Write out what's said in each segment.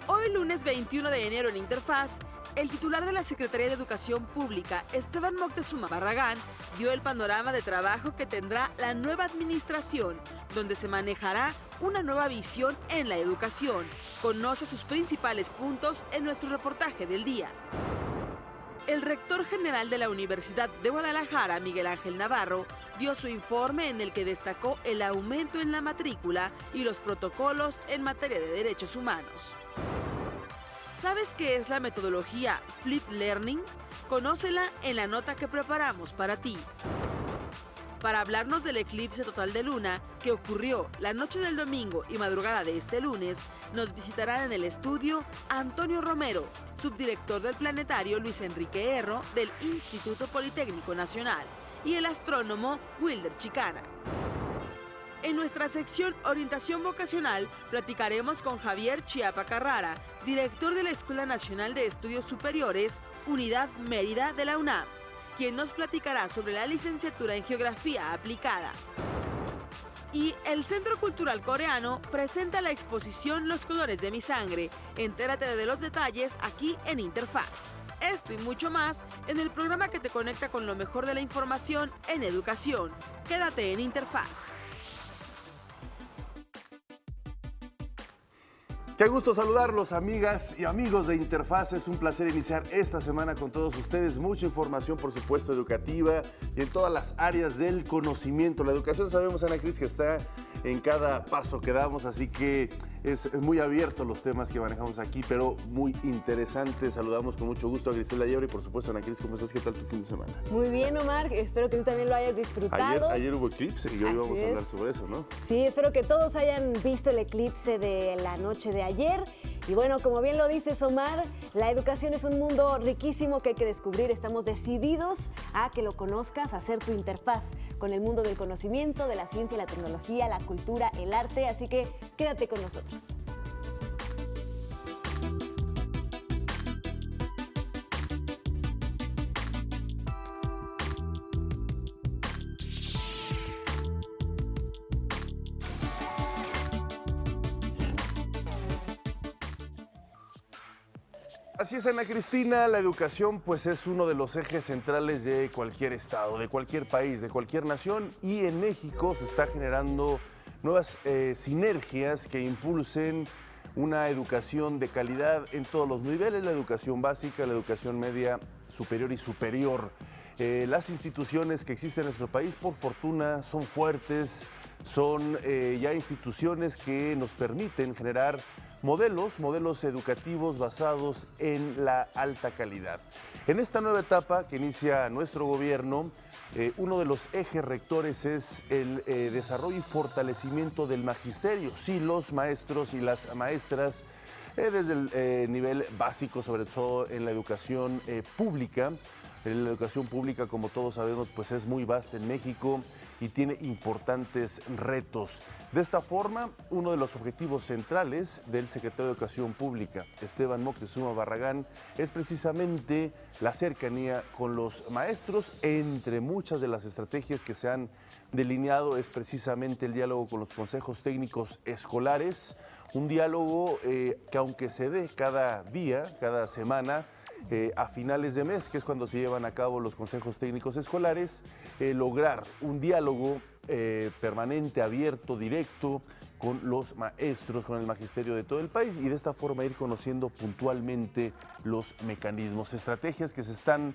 Hoy lunes 21 de enero en Interfaz, el titular de la Secretaría de Educación Pública, Esteban Moctezuma Barragán, dio el panorama de trabajo que tendrá la nueva administración, donde se manejará una nueva visión en la educación. Conoce sus principales puntos en nuestro reportaje del día. El rector general de la Universidad de Guadalajara, Miguel Ángel Navarro, dio su informe en el que destacó el aumento en la matrícula y los protocolos en materia de derechos humanos. ¿Sabes qué es la metodología Flipped Learning? Conócela en la nota que preparamos para ti. Para hablarnos del eclipse total de luna que ocurrió la noche del domingo y madrugada de este lunes, nos visitará en el estudio Antonio Romero, subdirector del planetario Luis Enrique Erro del Instituto Politécnico Nacional, y el astrónomo Wilder Chicana. En nuestra sección Orientación Vocacional platicaremos con Javier Chiapa Carrara, director de la Escuela Nacional de Estudios Superiores, Unidad Mérida de la UNAM, quien nos platicará sobre la licenciatura en Geografía Aplicada. Y el Centro Cultural Coreano presenta la exposición Los colores de mi sangre. Entérate de los detalles aquí en Interfaz. Esto y mucho más en el programa que te conecta con lo mejor de la información en educación. Quédate en Interfaz. Qué gusto saludarlos, amigas y amigos de Interfaz. Es un placer iniciar esta semana con todos ustedes. Mucha información, por supuesto, educativa y en todas las áreas del conocimiento. La educación, sabemos, Ana Cris, que está en cada paso que damos, así que es muy abierto los temas que manejamos aquí, pero muy interesante. Saludamos con mucho gusto a Griselda Yebra y, por supuesto, Ana Cris, ¿cómo estás? ¿Qué tal tu fin de semana? Muy bien, Omar. Espero que tú también lo hayas disfrutado. Ayer hubo eclipse y hoy vamos a hablar sobre eso, ¿no? Sí, espero que todos hayan visto el eclipse de la noche de ayer. Y bueno, como bien lo dices, Omar, la educación es un mundo riquísimo que hay que descubrir. Estamos decididos a que lo conozcas, a hacer tu interfaz con el mundo del conocimiento, de la ciencia, la tecnología, la cultura, el arte. Así que quédate con nosotros. Así es, Ana Cristina, la educación pues es uno de los ejes centrales de cualquier estado, de cualquier país, de cualquier nación, y en México se está generando nuevas sinergias que impulsen una educación de calidad en todos los niveles, la educación básica, la educación media, superior y superior. Las instituciones que existen en nuestro país, por fortuna, son fuertes, son ya instituciones que nos permiten generar modelos educativos basados en la alta calidad. En esta nueva etapa que inicia nuestro gobierno, uno de los ejes rectores es el desarrollo y fortalecimiento del magisterio. Sí, los maestros y las maestras, desde el nivel básico, sobre todo en la educación pública. La educación pública, como todos sabemos, pues es muy vasta en México y tiene importantes retos. De esta forma, uno de los objetivos centrales del secretario de Educación Pública, Esteban Moctezuma Barragán, es precisamente la cercanía con los maestros. Entre muchas de las estrategias que se han delineado es precisamente el diálogo con los consejos técnicos escolares, un diálogo que, aunque se dé cada día, cada semana, a finales de mes, que es cuando se llevan a cabo los consejos técnicos escolares, lograr un diálogo permanente, abierto, directo con los maestros, con el magisterio de todo el país, y de esta forma ir conociendo puntualmente los mecanismos, estrategias que se están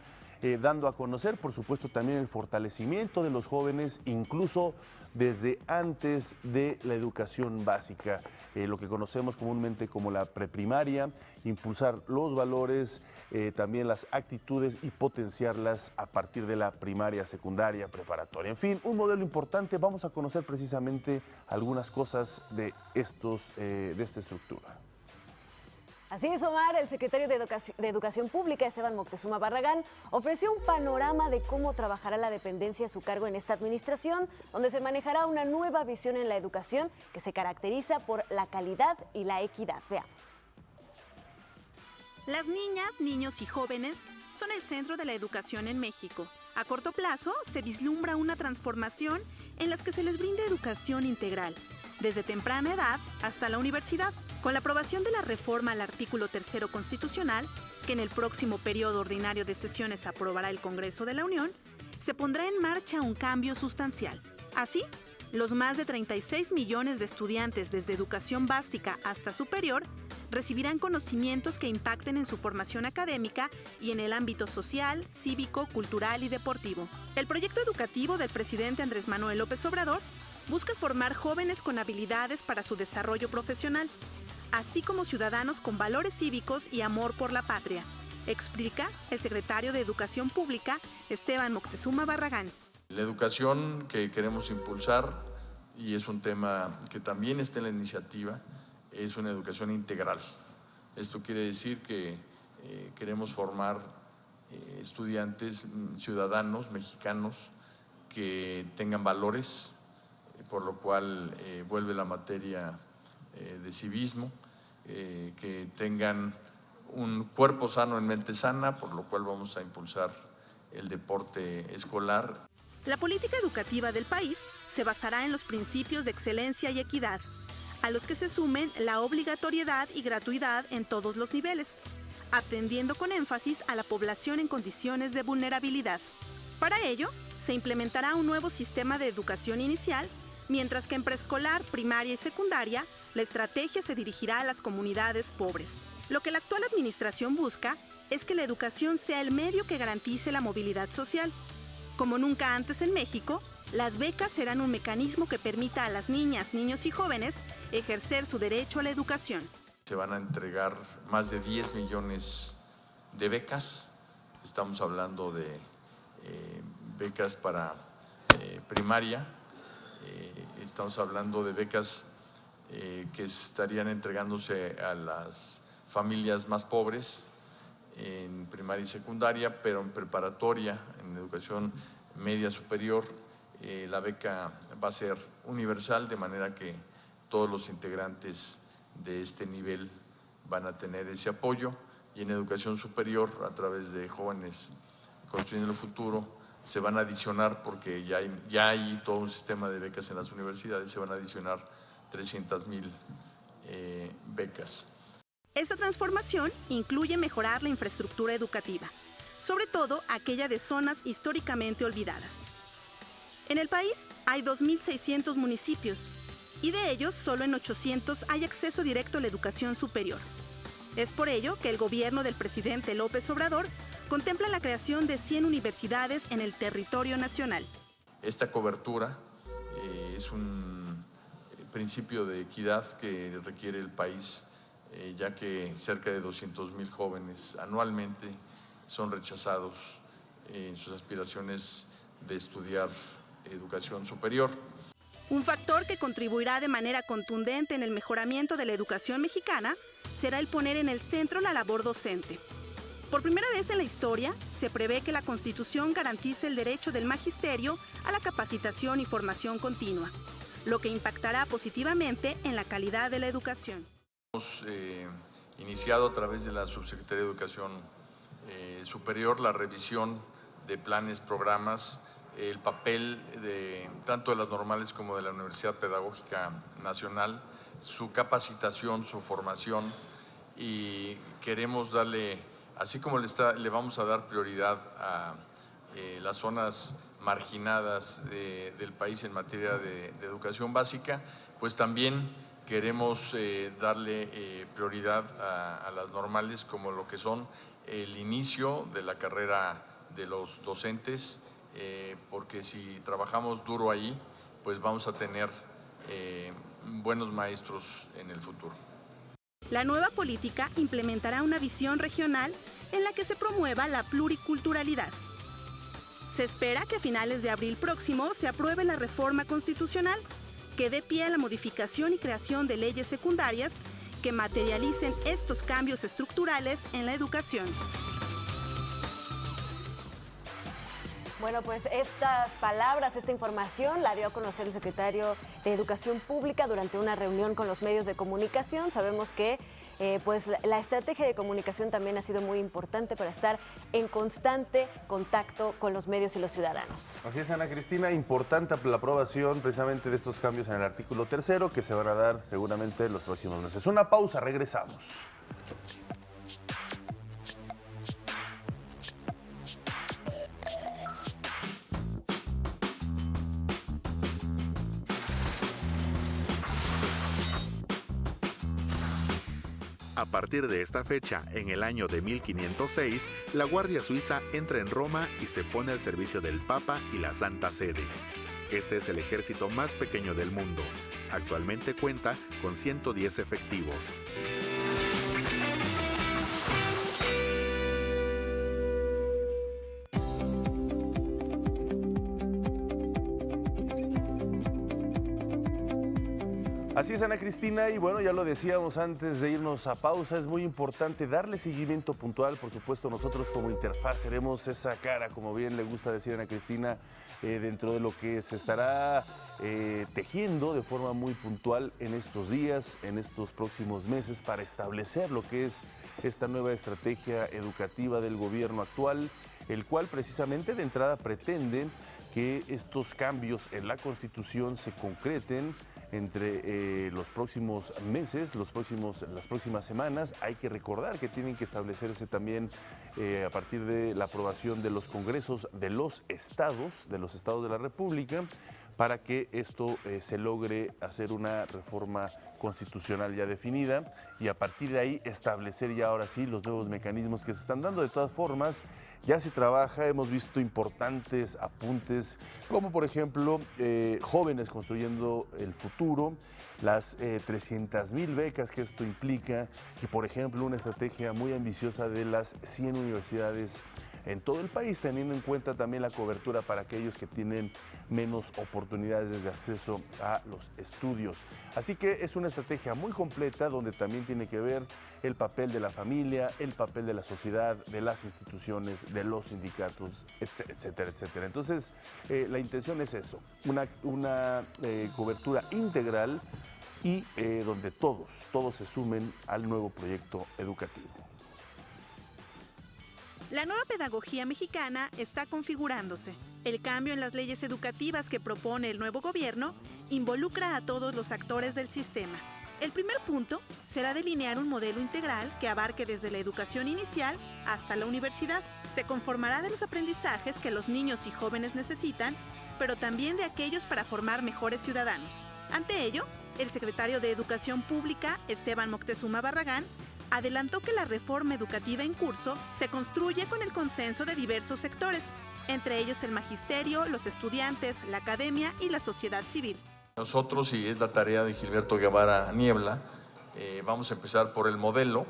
dando a conocer, por supuesto también el fortalecimiento de los jóvenes, incluso desde antes de la educación básica, lo que conocemos comúnmente como la preprimaria, impulsar los valores, también las actitudes y potenciarlas a partir de la primaria, secundaria, preparatoria. En fin, un modelo importante. Vamos a conocer precisamente algunas cosas de esta estructura. Así es, Omar. El secretario de Educación Pública, Esteban Moctezuma Barragán, ofreció un panorama de cómo trabajará la dependencia a su cargo en esta administración, donde se manejará una nueva visión en la educación que se caracteriza por la calidad y la equidad. Veamos. Las niñas, niños y jóvenes son el centro de la educación en México. A corto plazo, se vislumbra una transformación en las que se les brinda educación integral, desde temprana edad hasta la universidad, Con la aprobación de la reforma al artículo 3 constitucional, que en el próximo periodo ordinario de sesiones aprobará el Congreso de la Unión, se pondrá en marcha un cambio sustancial. Así, los más de 36 millones de estudiantes desde educación básica hasta superior recibirán conocimientos que impacten en su formación académica y en el ámbito social, cívico, cultural y deportivo. El proyecto educativo del presidente Andrés Manuel López Obrador busca formar jóvenes con habilidades para su desarrollo profesional, así como ciudadanos con valores cívicos y amor por la patria, explica el secretario de Educación Pública, Esteban Moctezuma Barragán. La educación que queremos impulsar, y es un tema que también está en la iniciativa, es una educación integral. Esto quiere decir que queremos formar estudiantes, ciudadanos mexicanos que tengan valores, por lo cual vuelve la materia de civismo, que tengan un cuerpo sano en mente sana, por lo cual vamos a impulsar el deporte escolar. La política educativa del país se basará en los principios de excelencia y equidad, a los que se sumen la obligatoriedad y gratuidad en todos los niveles, atendiendo con énfasis a la población en condiciones de vulnerabilidad. Para ello, se implementará un nuevo sistema de educación inicial, mientras que en preescolar, primaria y secundaria, la estrategia se dirigirá a las comunidades pobres. Lo que la actual administración busca es que la educación sea el medio que garantice la movilidad social. Como nunca antes en México, las becas serán un mecanismo que permita a las niñas, niños y jóvenes ejercer su derecho a la educación. Se van a entregar más de 10 millones de becas. Estamos hablando de becas para primaria, estamos hablando de becas que estarían entregándose a las familias más pobres en primaria y secundaria, pero en preparatoria, en educación media superior, la beca va a ser universal, de manera que todos los integrantes de este nivel van a tener ese apoyo, y en educación superior, a través de Jóvenes Construyendo el Futuro, se van a adicionar, porque ya hay todo un sistema de becas en las universidades, se van a adicionar 300,000 becas. Esta transformación incluye mejorar la infraestructura educativa, sobre todo aquella de zonas históricamente olvidadas. En el país hay 2.600 municipios y de ellos solo en 800 hay acceso directo a la educación superior. Es por ello que el gobierno del presidente López Obrador contempla la creación de 100 universidades en el territorio nacional. Esta cobertura es un principio de equidad que requiere el país, ya que cerca de 200,000 jóvenes anualmente son rechazados en sus aspiraciones de estudiar educación superior. Un factor que contribuirá de manera contundente en el mejoramiento de la educación mexicana será el poner en el centro la labor docente. Por primera vez en la historia, se prevé que la Constitución garantice el derecho del magisterio a la capacitación y formación continua, lo que impactará positivamente en la calidad de la educación. Hemos iniciado a través de la Subsecretaría de Educación Superior la revisión de planes, programas, el papel de tanto de las normales como de la Universidad Pedagógica Nacional, su capacitación, su formación, y queremos darle, así como le vamos a dar prioridad a las zonas marginadas del país en materia de educación básica, pues también queremos darle prioridad a las normales, como lo que son el inicio de la carrera de los docentes, porque si trabajamos duro ahí, pues vamos a tener buenos maestros en el futuro. La nueva política implementará una visión regional en la que se promueva la pluriculturalidad. Se espera que a finales de abril próximo se apruebe la reforma constitucional que dé pie a la modificación y creación de leyes secundarias que materialicen estos cambios estructurales en la educación. Bueno, pues estas palabras, esta información la dio a conocer el secretario de Educación Pública durante una reunión con los medios de comunicación. Sabemos que pues la estrategia de comunicación también ha sido muy importante para estar en constante contacto con los medios y los ciudadanos. Así es, Ana Cristina, importante la aprobación precisamente de estos cambios en el artículo 3º que se van a dar seguramente en los próximos meses. Una pausa, regresamos. A partir de esta fecha, en el año de 1506, la Guardia Suiza entra en Roma y se pone al servicio del Papa y la Santa Sede. Este es el ejército más pequeño del mundo. Actualmente cuenta con 110 efectivos. Así es, Ana Cristina, y bueno, ya lo decíamos antes de irnos a pausa, es muy importante darle seguimiento puntual. Por supuesto, nosotros como Interfaz seremos esa cara, como bien le gusta decir a Ana Cristina, dentro de lo que se estará tejiendo de forma muy puntual en estos días, en estos próximos meses, para establecer lo que es esta nueva estrategia educativa del gobierno actual, el cual precisamente de entrada pretende que estos cambios en la Constitución se concreten entre los próximos meses, las próximas semanas. Hay que recordar que tienen que establecerse también a partir de la aprobación de los congresos de los estados de la República, para que esto se logre hacer una reforma constitucional ya definida y a partir de ahí establecer ya ahora sí los nuevos mecanismos que se están dando. De todas formas, ya se trabaja, hemos visto importantes apuntes, como por ejemplo jóvenes construyendo el futuro, las 300,000 becas que esto implica, y por ejemplo una estrategia muy ambiciosa de las 100 universidades en todo el país, teniendo en cuenta también la cobertura para aquellos que tienen menos oportunidades de acceso a los estudios. Así que es una estrategia muy completa donde también tiene que ver el papel de la familia, el papel de la sociedad, de las instituciones, de los sindicatos, etcétera, etcétera. Entonces, la intención es eso, una cobertura integral y donde todos se sumen al nuevo proyecto educativo. La nueva pedagogía mexicana está configurándose. El cambio en las leyes educativas que propone el nuevo gobierno involucra a todos los actores del sistema. El primer punto será delinear un modelo integral que abarque desde la educación inicial hasta la universidad. Se conformará de los aprendizajes que los niños y jóvenes necesitan, pero también de aquellos para formar mejores ciudadanos. Ante ello, el secretario de Educación Pública, Esteban Moctezuma Barragán, adelantó que la reforma educativa en curso se construye con el consenso de diversos sectores, entre ellos el magisterio, los estudiantes, la academia y la sociedad civil. Nosotros, y es la tarea de Gilberto Guevara Niebla, vamos a empezar por el modelo,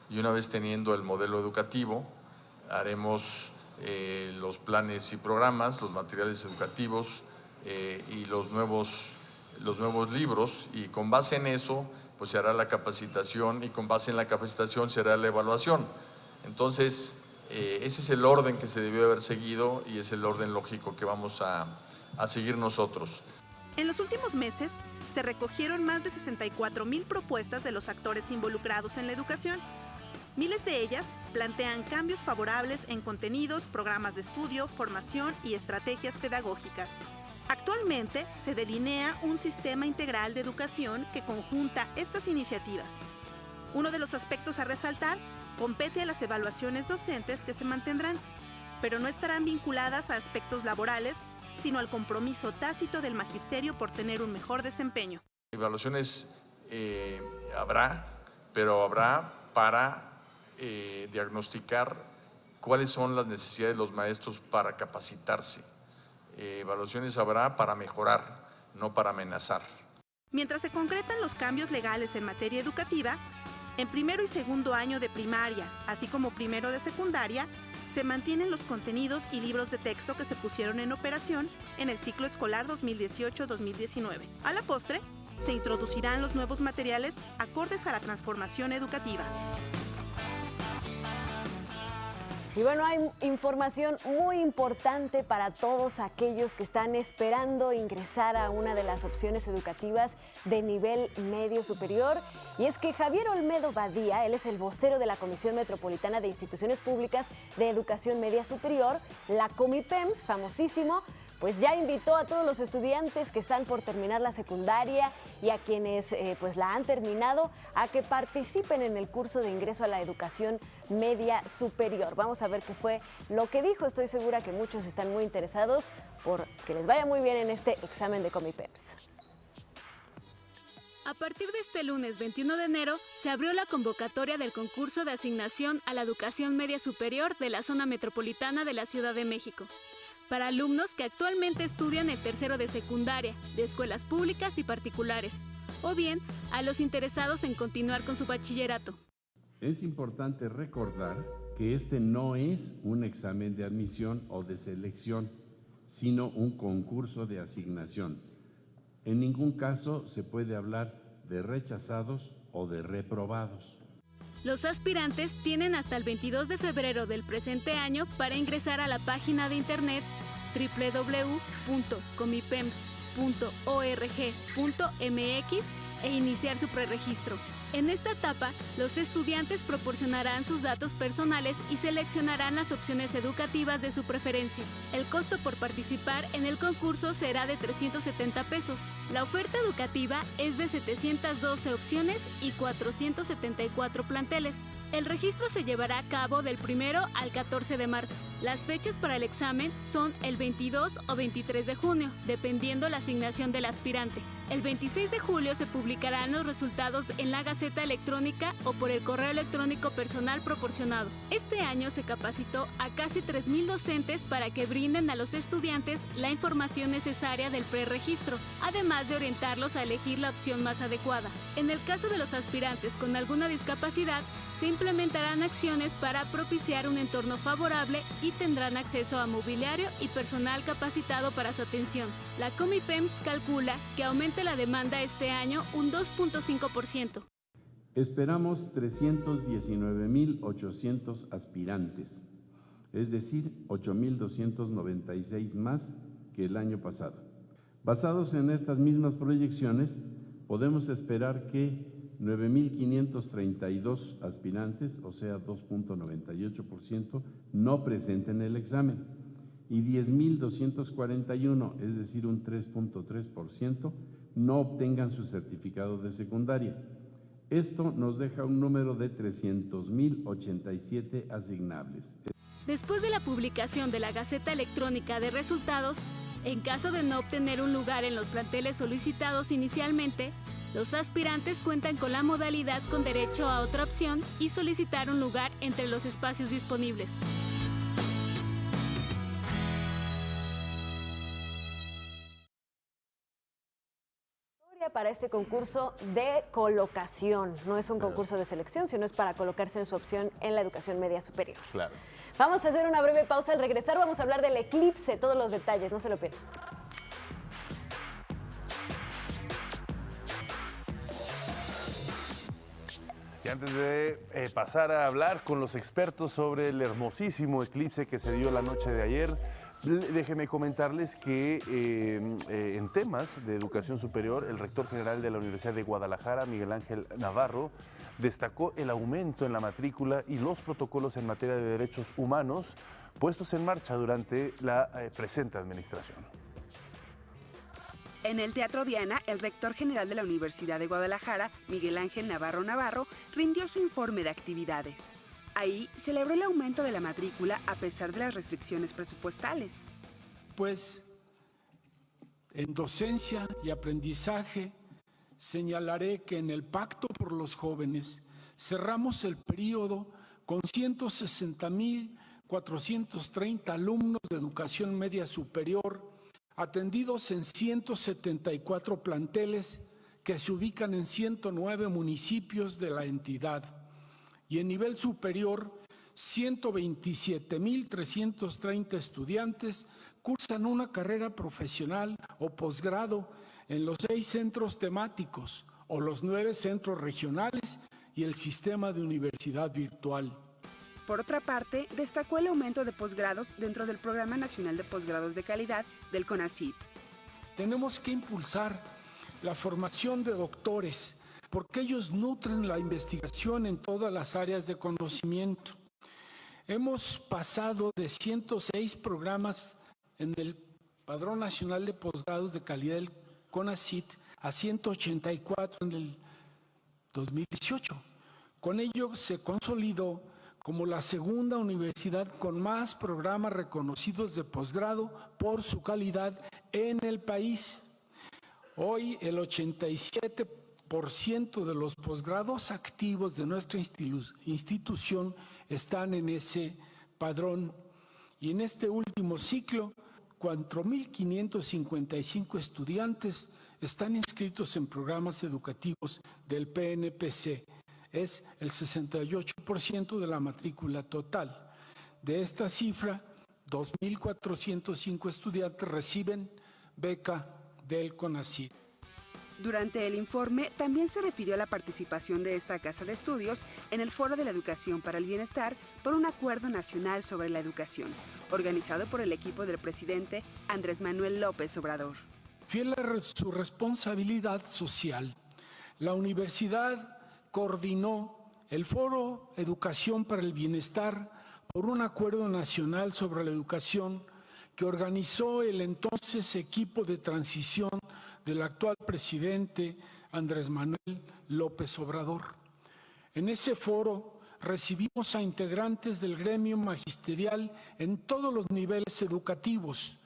y una vez teniendo el modelo educativo, haremos los planes y programas, los materiales educativos y los nuevos libros, y con base en eso pues se hará la capacitación, y con base en la capacitación se hará la evaluación. Entonces, ese es el orden que se debió haber seguido y es el orden lógico que vamos a seguir nosotros. En los últimos meses se recogieron más de 64,000 propuestas de los actores involucrados en la educación. Miles de ellas plantean cambios favorables en contenidos, programas de estudio, formación y estrategias pedagógicas. Actualmente se delinea un sistema integral de educación que conjunta estas iniciativas. Uno de los aspectos a resaltar compete a las evaluaciones docentes que se mantendrán, pero no estarán vinculadas a aspectos laborales, sino al compromiso tácito del magisterio por tener un mejor desempeño. Evaluaciones habrá, pero habrá para diagnosticar cuáles son las necesidades de los maestros para capacitarse. Evaluaciones habrá para mejorar, no para amenazar. Mientras se concretan los cambios legales en materia educativa, en primero y segundo año de primaria, así como primero de secundaria, se mantienen los contenidos y libros de texto que se pusieron en operación en el ciclo escolar 2018-2019. A la postre, se introducirán los nuevos materiales acordes a la transformación educativa. Y bueno, hay información muy importante para todos aquellos que están esperando ingresar a una de las opciones educativas de nivel medio superior. Y es que Javier Olmedo Badía, él es el vocero de la Comisión Metropolitana de Instituciones Públicas de Educación Media Superior, la Comipems, famosísimo, pues ya invitó a todos los estudiantes que están por terminar la secundaria y a quienes pues la han terminado a que participen en el curso de ingreso a la educación media superior. Vamos a ver qué fue lo que dijo. Estoy segura que muchos están muy interesados por que les vaya muy bien en este examen de Comipems. A partir de este lunes 21 de enero se abrió la convocatoria del concurso de asignación a la educación media superior de la zona metropolitana de la Ciudad de México, para alumnos que actualmente estudian el tercero de secundaria, de escuelas públicas y particulares, o bien a los interesados en continuar con su bachillerato. Es importante recordar que este no es un examen de admisión o de selección, sino un concurso de asignación. En ningún caso se puede hablar de rechazados o de reprobados. Los aspirantes tienen hasta el 22 de febrero del presente año para ingresar a la página de internet www.comipems.org.mx e iniciar su preregistro. En esta etapa, los estudiantes proporcionarán sus datos personales y seleccionarán las opciones educativas de su preferencia. El costo por participar en el concurso será de 370 pesos. La oferta educativa es de 712 opciones y 474 planteles. El registro se llevará a cabo del 1 al 14 de marzo. Las fechas para el examen son el 22 o 23 de junio, dependiendo la asignación del aspirante. El 26 de julio se publicarán los resultados en la Gaceta Electrónica o por el correo electrónico personal proporcionado. Este año se capacitó a casi 3,000 docentes para que brinden a los estudiantes la información necesaria del preregistro, además de orientarlos a elegir la opción más adecuada. En el caso de los aspirantes con alguna discapacidad, se implementarán acciones para propiciar un entorno favorable y tendrán acceso a mobiliario y personal capacitado para su atención. La Comipems calcula que aumente la demanda este año un 2.5%. Esperamos 319,800 aspirantes, es decir, 8,296 más que el año pasado. Basados en estas mismas proyecciones, podemos esperar que 9,532 aspirantes, o sea 2.98%, no presenten el examen y 10,241, es decir un 3.3%, no obtengan su certificado de secundaria. Esto nos deja un número de 300,087 asignables. Después de la publicación de la Gaceta Electrónica de Resultados, en caso de no obtener un lugar en los planteles solicitados inicialmente, los aspirantes cuentan con la modalidad con derecho a otra opción y solicitar un lugar entre los espacios disponibles. Para este concurso de colocación. No es un concurso de selección, sino es para colocarse en su opción en la educación media superior. Claro. Vamos a hacer una breve pausa. Al regresar vamos a hablar del eclipse, todos los detalles, no se lo pierdan. Y antes de pasar a hablar con los expertos sobre el hermosísimo eclipse que se dio la noche de ayer, déjenme comentarles que en temas de educación superior, el rector general de la Universidad de Guadalajara, Miguel Ángel Navarro, destacó el aumento en la matrícula y los protocolos en materia de derechos humanos puestos en marcha durante la presente administración. En el Teatro Diana, el rector general de la Universidad de Guadalajara, Miguel Ángel Navarro, rindió su informe de actividades. Ahí celebró el aumento de la matrícula a pesar de las restricciones presupuestales. Pues en docencia y aprendizaje señalaré que en el Pacto por los Jóvenes cerramos el periodo con 160,430 alumnos de educación media superior atendidos en 174 planteles que se ubican en 109 municipios de la entidad. Y en nivel superior, 127,330 estudiantes cursan una carrera profesional o posgrado en los 6 centros temáticos o los 9 centros regionales y el sistema de universidad virtual. Por otra parte, destacó el aumento de posgrados dentro del Programa Nacional de Posgrados de Calidad del CONACYT. Tenemos que impulsar la formación de doctores, porque ellos nutren la investigación en todas las áreas de conocimiento. Hemos pasado de 106 programas en el Padrón Nacional de Posgrados de Calidad del CONACYT a 184 en el 2018. Con ello se consolidó como la segunda universidad con más programas reconocidos de posgrado por su calidad en el país. Hoy el 87% de los posgrados activos de nuestra institución están en ese padrón. Y en este último ciclo, 4.555 estudiantes están inscritos en programas educativos del PNPC. Es el 68% de la matrícula total. De esta cifra, 2.405 estudiantes reciben beca del CONACYT. Durante el informe también se refirió a la participación de esta casa de estudios en el Foro de la Educación para el Bienestar por un acuerdo nacional sobre la educación, organizado por el equipo del presidente Andrés Manuel López Obrador. Fiel a su responsabilidad social, la universidad coordinó el Foro Educación para el Bienestar por un acuerdo nacional sobre la educación que organizó el entonces equipo de transición del actual presidente Andrés Manuel López Obrador. En ese foro recibimos a integrantes del gremio magisterial en todos los niveles educativos,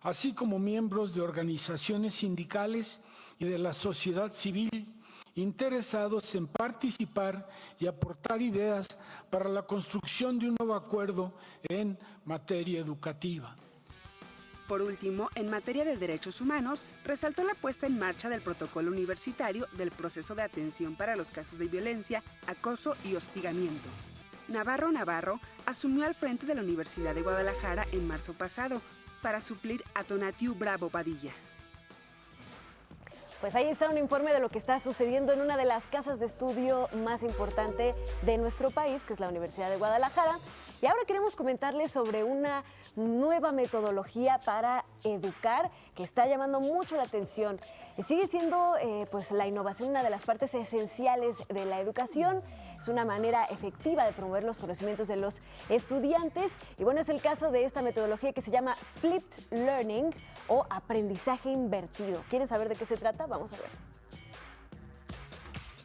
así como miembros de organizaciones sindicales y de la sociedad civil interesados en participar y aportar ideas para la construcción de un nuevo acuerdo en materia educativa. Por último, en materia de derechos humanos, resaltó la puesta en marcha del protocolo universitario del proceso de atención para los casos de violencia, acoso y hostigamiento. Navarro asumió al frente de la Universidad de Guadalajara en marzo pasado para suplir a Tonatiu Bravo Padilla. Pues ahí está un informe de lo que está sucediendo en una de las casas de estudio más importante de nuestro país, que es la Universidad de Guadalajara. Y ahora queremos comentarles sobre una nueva metodología para educar que está llamando mucho la atención. Sigue siendo pues la innovación una de las partes esenciales de la educación. Es una manera efectiva de promover los conocimientos de los estudiantes. Y bueno, es el caso de esta metodología que se llama Flipped Learning o aprendizaje invertido. ¿Quieren saber de qué se trata? Vamos a ver.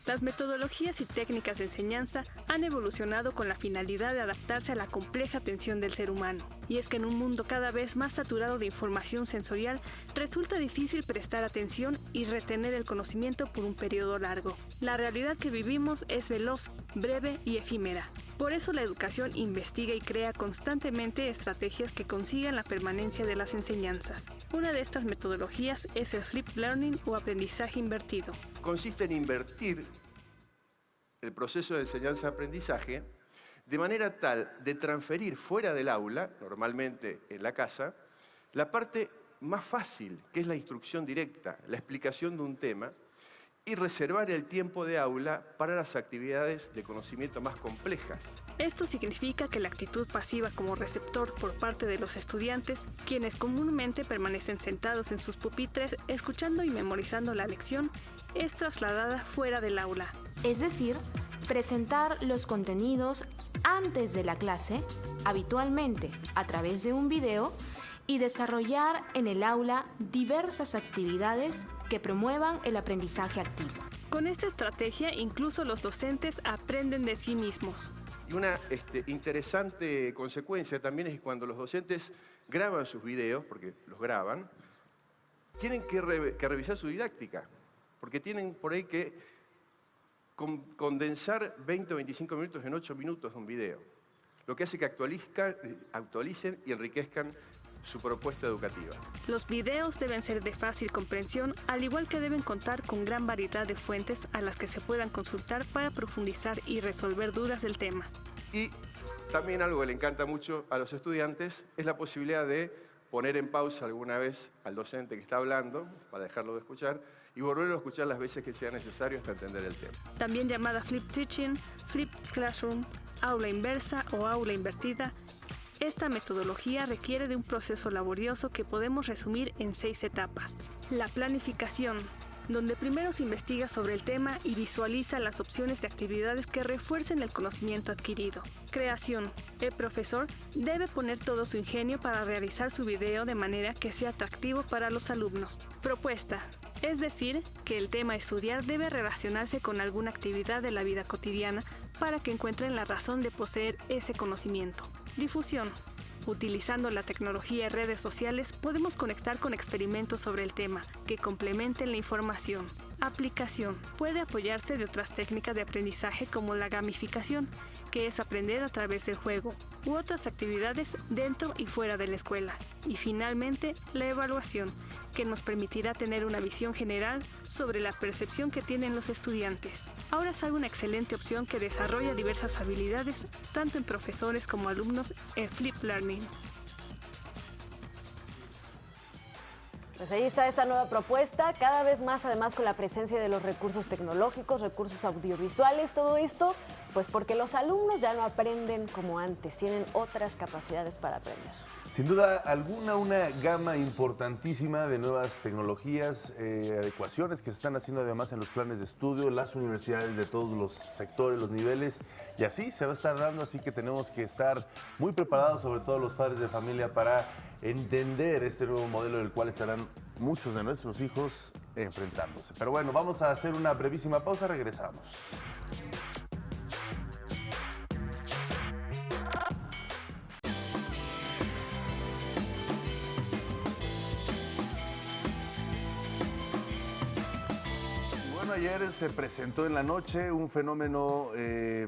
Las metodologías y técnicas de enseñanza han evolucionado con la finalidad de adaptarse a la compleja atención del ser humano. Y es que en un mundo cada vez más saturado de información sensorial, resulta difícil prestar atención y retener el conocimiento por un periodo largo. La realidad que vivimos es veloz, breve y efímera. Por eso la educación investiga y crea constantemente estrategias que consigan la permanencia de las enseñanzas. Una de estas metodologías es el Flipped Learning o aprendizaje invertido. Consiste en invertir el proceso de enseñanza-aprendizaje de manera tal de transferir fuera del aula, normalmente en la casa, la parte más fácil, que es la instrucción directa, la explicación de un tema, y reservar el tiempo de aula para las actividades de conocimiento más complejas. Esto significa que la actitud pasiva como receptor por parte de los estudiantes, quienes comúnmente permanecen sentados en sus pupitres escuchando y memorizando la lección, es trasladada fuera del aula. Es decir, presentar los contenidos antes de la clase, habitualmente a través de un video, y desarrollar en el aula diversas actividades que promuevan el aprendizaje activo. Con esta estrategia, incluso los docentes aprenden de sí mismos. Y una interesante consecuencia también es que cuando los docentes graban sus videos, porque los graban, tienen que revisar su didáctica, porque tienen por ahí que condensar 20 o 25 minutos en 8 minutos de un video, lo que hace que actualicen y enriquezcan su propuesta educativa. Los videos deben ser de fácil comprensión, al igual que deben contar con gran variedad de fuentes a las que se puedan consultar para profundizar y resolver dudas del tema. Y también algo que le encanta mucho a los estudiantes es la posibilidad de poner en pausa alguna vez al docente que está hablando para dejarlo de escuchar y volverlo a escuchar las veces que sea necesario hasta entender el tema. También llamada Flip Teaching, Flip Classroom, aula inversa o aula invertida. Esta metodología requiere de un proceso laborioso que podemos resumir en 6 etapas. La planificación, donde primero se investiga sobre el tema y visualiza las opciones de actividades que refuercen el conocimiento adquirido. Creación. El profesor debe poner todo su ingenio para realizar su video de manera que sea atractivo para los alumnos. Propuesta. Es decir, que el tema a estudiar debe relacionarse con alguna actividad de la vida cotidiana para que encuentren la razón de poseer ese conocimiento. Difusión. Utilizando la tecnología y redes sociales podemos conectar con experimentos sobre el tema que complementen la información. Aplicación. Puede apoyarse de otras técnicas de aprendizaje como la gamificación, que es aprender a través del juego, u otras actividades dentro y fuera de la escuela. Y finalmente, la evaluación, que nos permitirá tener una visión general sobre la percepción que tienen los estudiantes. Ahora es una excelente opción que desarrolla diversas habilidades, tanto en profesores como alumnos en Flip Learning. Pues ahí está esta nueva propuesta, cada vez más además con la presencia de los recursos tecnológicos, recursos audiovisuales, todo esto, pues porque los alumnos ya no aprenden como antes, tienen otras capacidades para aprender. Sin duda alguna, una gama importantísima de nuevas tecnologías, adecuaciones que se están haciendo además en los planes de estudio, las universidades de todos los sectores, los niveles, y así se va a estar dando, así que tenemos que estar muy preparados, sobre todo los padres de familia, para entender este nuevo modelo del cual estarán muchos de nuestros hijos enfrentándose. Pero bueno, vamos a hacer una brevísima pausa, regresamos. Ayer se presentó en la noche un fenómeno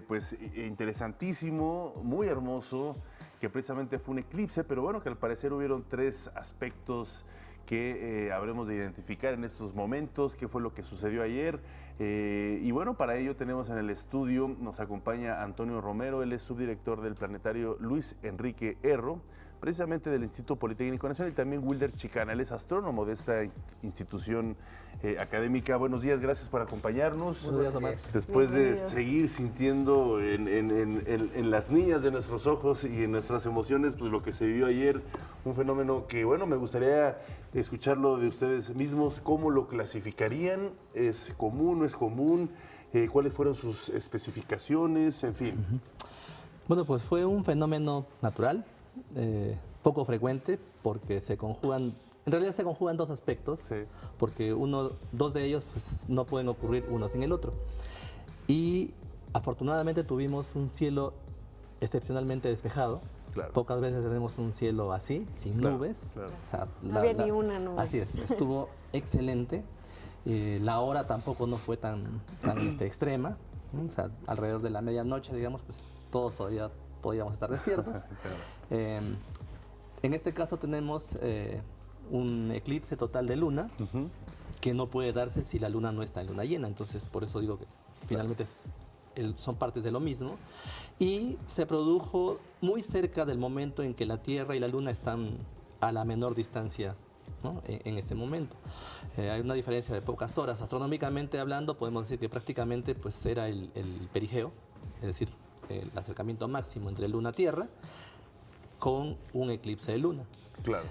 pues interesantísimo, muy hermoso, que precisamente fue un eclipse, pero bueno, que al parecer hubieron 3 aspectos que habremos de identificar en estos momentos, qué fue lo que sucedió ayer. Y bueno, para ello tenemos en el estudio, nos acompaña Antonio Romero, él es subdirector del planetario Luis Enrique Erro, precisamente del Instituto Politécnico Nacional, y también Wilder Chicana, él es astrónomo de esta institución académica. Buenos días, gracias por acompañarnos. Buenos días, Omar. Después de seguir sintiendo en las niñas de nuestros ojos y en nuestras emociones, pues lo que se vivió ayer, un fenómeno que, bueno, me gustaría escucharlo de ustedes mismos, ¿cómo lo clasificarían? ¿Es común, no es común? ¿Cuáles fueron sus especificaciones? En fin. Bueno, pues fue un fenómeno natural, poco frecuente, porque se conjugan, en realidad se conjugan 2 aspectos, sí, porque 2 de ellos pues, no pueden ocurrir uno sin el otro. Y afortunadamente tuvimos un cielo excepcionalmente despejado. Claro. Pocas veces tenemos un cielo así, sin nubes. Claro. O sea, no había ni una nube. Así es, estuvo excelente. La hora tampoco no fue tan extrema. O sea, alrededor de la medianoche, digamos, pues todos todavía podíamos estar despiertos. En este caso tenemos un eclipse total de luna, que no puede darse si la luna no está en luna llena. Entonces, por eso digo que finalmente son partes de lo mismo. Y se produjo muy cerca del momento en que la Tierra y la luna están a la menor distancia, ¿no? En ese momento. Hay una diferencia de pocas horas. Astronómicamente hablando, podemos decir que prácticamente pues, era el perigeo, es decir, el acercamiento máximo entre Luna y Tierra con un eclipse de luna. Claro.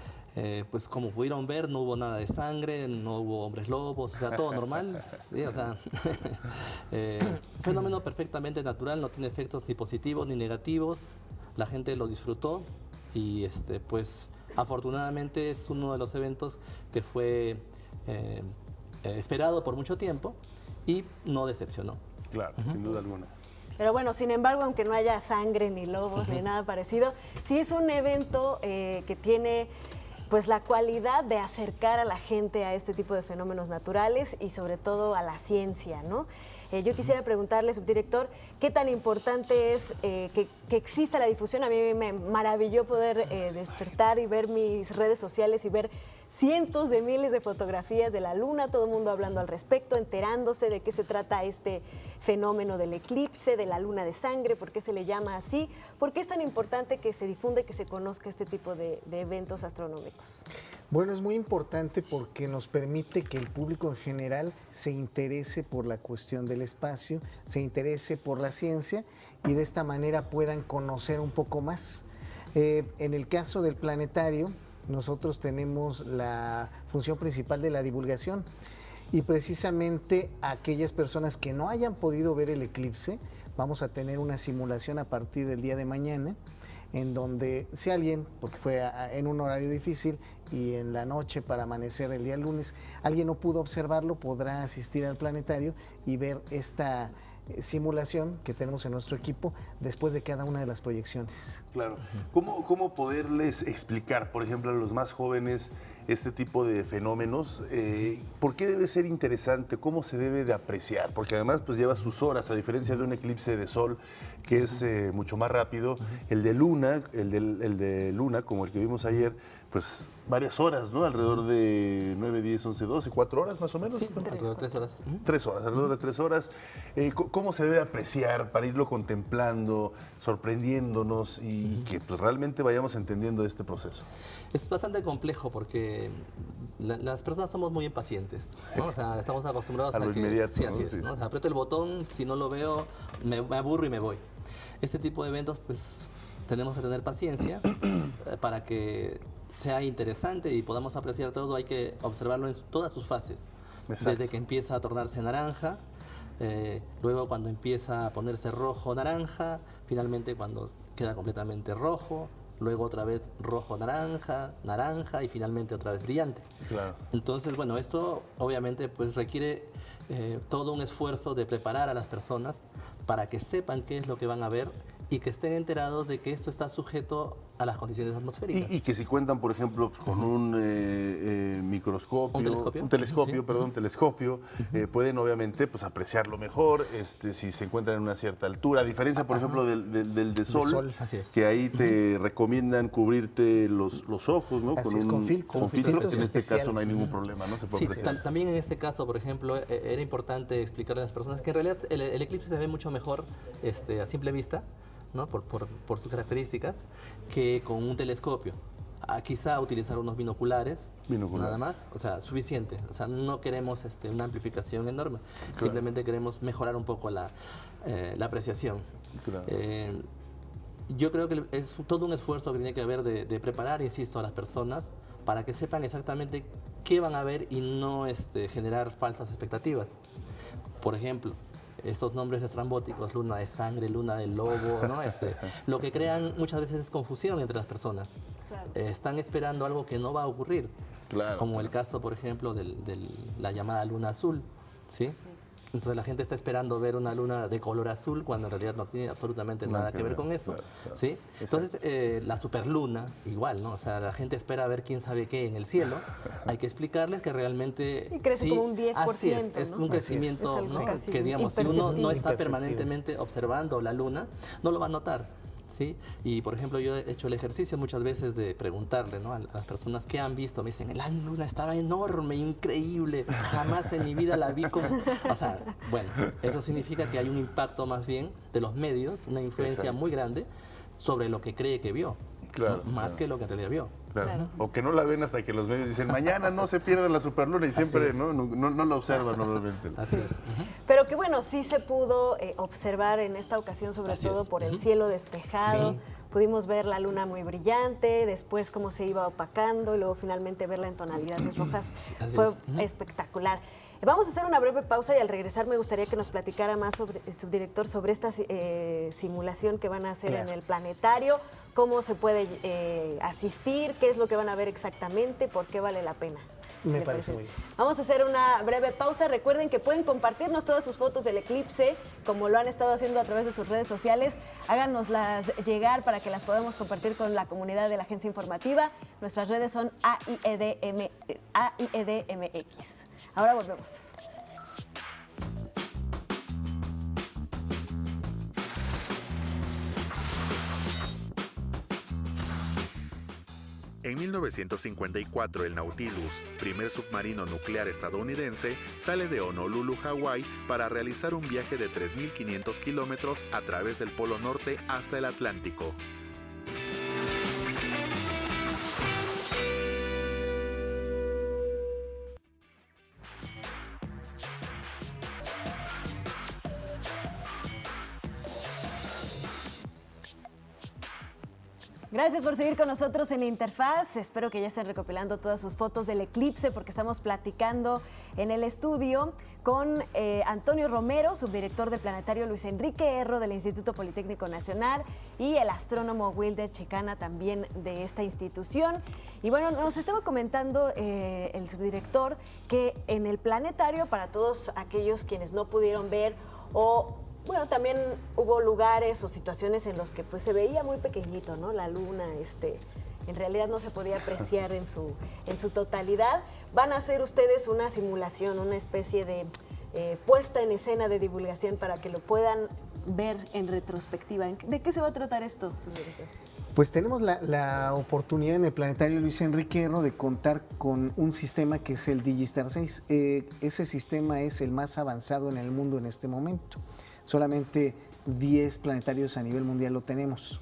Pues como pudieron ver, no hubo nada de sangre, no hubo hombres lobos, o sea, todo normal. Sí, o sea, fenómeno perfectamente natural, no tiene efectos ni positivos ni negativos. La gente lo disfrutó y pues afortunadamente es uno de los eventos que fue esperado por mucho tiempo y no decepcionó. Claro, sin duda alguna. Pero bueno, sin embargo, aunque no haya sangre, ni lobos, ni nada parecido, sí es un evento que tiene pues la cualidad de acercar a la gente a este tipo de fenómenos naturales y sobre todo a la ciencia, ¿no? Yo quisiera preguntarle, subdirector, ¿qué tan importante es que exista la difusión? A mí me maravilló poder despertar y ver mis redes sociales y ver cientos de miles de fotografías de la luna, todo el mundo hablando al respecto, enterándose de qué se trata este fenómeno del eclipse, de la luna de sangre, por qué se le llama así, por qué es tan importante que se difunda y que se conozca este tipo de eventos astronómicos. Bueno, es muy importante porque nos permite que el público en general se interese por la cuestión del espacio, se interese por la ciencia y de esta manera puedan conocer un poco más. En el caso del planetario, nosotros tenemos la función principal de la divulgación y precisamente aquellas personas que no hayan podido ver el eclipse, vamos a tener una simulación a partir del día de mañana, en donde si alguien, porque fue en un horario difícil y en la noche para amanecer el día lunes, alguien no pudo observarlo, podrá asistir al planetario y ver esta simulación que tenemos en nuestro equipo después de cada una de las proyecciones. Claro. ¿Cómo poderles explicar, por ejemplo, a los más jóvenes este tipo de fenómenos? ¿Por qué debe ser interesante? ¿Cómo se debe de apreciar? Porque además pues lleva sus horas, a diferencia de un eclipse de sol que es mucho más rápido. El de luna, como el que vimos ayer, pues varias horas, ¿no? Alrededor de 9, 10, 11, 12, 4 horas más o menos. Sí, alrededor de 3 horas. 3 horas, alrededor de 3 horas. ¿Cómo se debe apreciar para irlo contemplando, sorprendiéndonos y que pues, realmente vayamos entendiendo este proceso? Es bastante complejo porque las personas somos muy impacientes, ¿no? O sea, estamos acostumbrados a lo inmediato. Sí, así es, ¿no? O sea, aprieto el botón, si no lo veo, me aburro y me voy. Este tipo de eventos, pues, tenemos que tener paciencia para que sea interesante y podamos apreciar todo. Hay que observarlo en todas sus fases. Exacto. Desde que empieza a tornarse naranja, luego cuando empieza a ponerse rojo-naranja, finalmente cuando queda completamente rojo, luego otra vez rojo-naranja, naranja y finalmente otra vez brillante. Claro. Entonces, bueno, esto obviamente pues requiere todo un esfuerzo de preparar a las personas para que sepan qué es lo que van a ver y que estén enterados de que esto está sujeto a las condiciones atmosféricas. Y que si cuentan, por ejemplo, con un microscopio, un telescopio, pueden obviamente pues, apreciarlo mejor si se encuentran en una cierta altura. A diferencia, por ejemplo, del de sol, Así es. que ahí te recomiendan cubrirte los ojos, ¿no? Con filtros En este especiales. caso no hay ningún problema, ¿no? Se puede apreciar. También en este caso, por ejemplo, era importante explicarle a las personas que en realidad el eclipse se ve mucho mejor a simple vista, ¿no? por sus características, que con un telescopio. Quizá utilizar unos binoculares, nada más, o sea, suficiente. O sea, no queremos una amplificación enorme, claro. Simplemente queremos mejorar un poco la apreciación. Claro. Yo creo que es todo un esfuerzo que tiene que haber de preparar, insisto, a las personas para que sepan exactamente qué van a ver y no generar falsas expectativas. Por ejemplo, estos nombres estrambóticos, luna de sangre, luna del lobo, ¿no? Lo que crean muchas veces es confusión entre las personas. Claro. Están esperando algo que no va a ocurrir. Claro. Como el caso, por ejemplo, de la llamada luna azul, ¿sí? Sí. Entonces la gente está esperando ver una luna de color azul cuando en realidad no tiene absolutamente nada que ver con eso, claro, claro. ¿Sí? Entonces la superluna, igual, ¿no? O sea, la gente espera ver quién sabe qué en el cielo. Hay que explicarles que realmente y crece como un 10%, así es ¿no? Un crecimiento, es ¿no? Que digamos, si uno no está permanentemente observando la luna, no lo va a notar. ¿Sí? Y por ejemplo, yo he hecho el ejercicio muchas veces de preguntarle, ¿no? a las personas que han visto. Me dicen, la luna estaba enorme, increíble, jamás en mi vida la vi como... O sea, bueno, eso significa que hay un impacto más bien de los medios, una influencia muy grande sobre lo que cree que vio, claro, ¿no? Más que lo que en realidad vio. Claro. Claro. O que no la ven hasta que los medios dicen, mañana no se pierde la superluna y siempre no la observan normalmente. Así es. Pero que bueno, sí se pudo observar en esta ocasión, sobre todo por el cielo despejado. Sí. Pudimos ver la luna muy brillante, después cómo se iba opacando y luego finalmente verla en tonalidades rojas. Fue espectacular. Vamos a hacer una breve pausa y al regresar me gustaría que nos platicara más sobre el subdirector sobre esta simulación que van a hacer en el planetario, cómo se puede asistir, qué es lo que van a ver exactamente, por qué vale la pena. Me parece muy bien. Vamos a hacer una breve pausa. Recuerden que pueden compartirnos todas sus fotos del eclipse, como lo han estado haciendo a través de sus redes sociales. Háganoslas llegar para que las podamos compartir con la comunidad de la Agencia Informativa. Nuestras redes son AIEDMX. Ahora volvemos. En 1954, el Nautilus, primer submarino nuclear estadounidense, sale de Honolulu, Hawái, para realizar un viaje de 3.500 kilómetros a través del Polo Norte hasta el Atlántico. Gracias por seguir con nosotros en Interfaz. Espero que ya estén recopilando todas sus fotos del eclipse porque estamos platicando en el estudio con Antonio Romero, subdirector del planetario Luis Enrique Erro del Instituto Politécnico Nacional, y el astrónomo Wilder Chicana, también de esta institución. Y bueno, nos estaba comentando el subdirector que en el planetario, para todos aquellos quienes no pudieron ver o... Bueno, también hubo lugares o situaciones en los que pues se veía muy pequeñito, ¿no? La luna, en realidad no se podía apreciar en su totalidad. Van a hacer ustedes una simulación, una especie de puesta en escena de divulgación para que lo puedan ver en retrospectiva. ¿De qué se va a tratar esto, subdirector? Pues tenemos la oportunidad en el planetario Luis Enrique Erro de contar con un sistema que es el Digistar 6. Ese sistema es el más avanzado en el mundo en este momento. Solamente 10 planetarios a nivel mundial lo tenemos.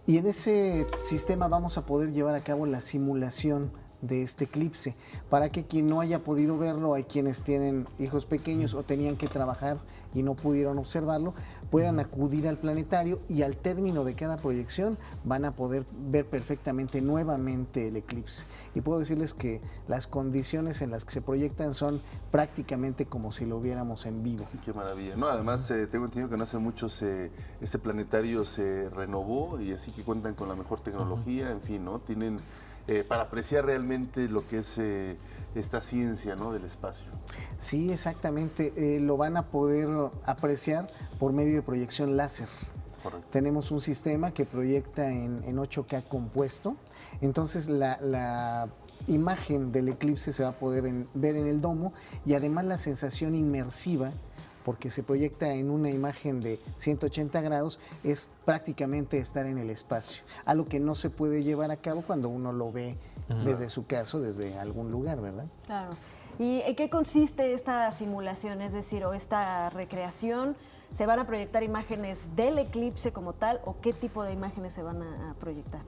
Y en ese sistema vamos a poder llevar a cabo la simulación de este eclipse, para que quien no haya podido verlo, hay quienes tienen hijos pequeños o tenían que trabajar y no pudieron observarlo, puedan acudir al planetario y al término de cada proyección van a poder ver perfectamente nuevamente el eclipse. Y puedo decirles que las condiciones en las que se proyectan son prácticamente como si lo viéramos en vivo. Qué maravilla. No, además tengo entendido que no hace mucho este planetario se renovó y así que cuentan con la mejor tecnología, en fin, ¿no? Tienen para apreciar realmente lo que es esta ciencia, ¿no?, del espacio. Sí, exactamente. Lo van a poder apreciar por medio de proyección láser. Correcto. Tenemos un sistema que proyecta en 8K compuesto. Entonces la imagen del eclipse se va a poder ver en el domo y además la sensación inmersiva, porque se proyecta en una imagen de 180 grados, es prácticamente estar en el espacio, algo que no se puede llevar a cabo cuando uno lo ve desde su casa, desde algún lugar, ¿verdad? Claro. ¿Y en qué consiste esta simulación, es decir, o esta recreación? ¿Se van a proyectar imágenes del eclipse como tal o qué tipo de imágenes se van a proyectar?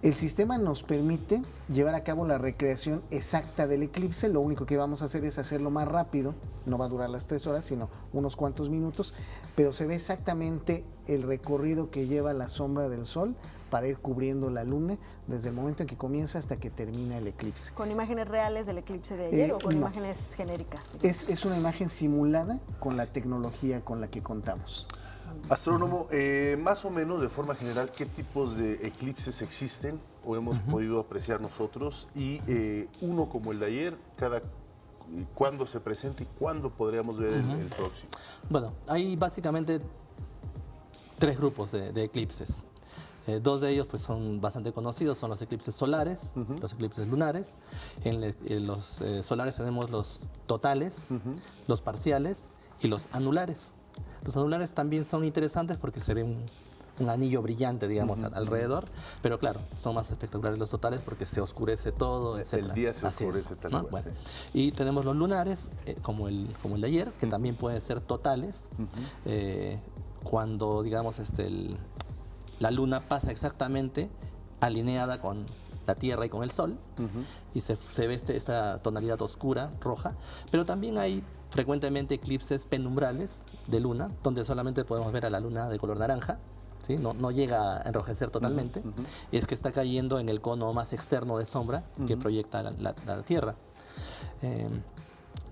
El sistema nos permite llevar a cabo la recreación exacta del eclipse. Lo único que vamos a hacer es hacerlo más rápido. No va a durar las 3 horas, sino unos cuantos minutos. Pero se ve exactamente el recorrido que lleva la sombra del Sol para ir cubriendo la Luna desde el momento en que comienza hasta que termina el eclipse. ¿Con imágenes reales del eclipse de ayer o con imágenes genéricas? Es una imagen simulada con la tecnología con la que contamos. Astrónomo, más o menos de forma general, ¿qué tipos de eclipses existen o hemos podido apreciar nosotros? Y uno como el de ayer, ¿cuándo se presenta y cuándo podríamos ver el próximo? Bueno, hay básicamente 3 grupos de eclipses. 2 de ellos pues, son bastante conocidos, son los eclipses solares, los eclipses lunares. En los solares tenemos los totales, los parciales y los anulares. Los anulares también son interesantes porque se ve un anillo brillante, digamos, alrededor, pero claro, son más espectaculares los totales porque se oscurece todo, etc. El día se oscurece tal cual. Bueno. Y tenemos los lunares, como el de ayer, que también pueden ser totales, cuando, digamos, la luna pasa exactamente alineada con la Tierra y con el Sol, y se ve esta tonalidad oscura, roja, pero también hay frecuentemente eclipses penumbrales de luna, donde solamente podemos ver a la luna de color naranja, ¿sí? No llega a enrojecer totalmente, y es que está cayendo en el cono más externo de sombra que proyecta la Tierra.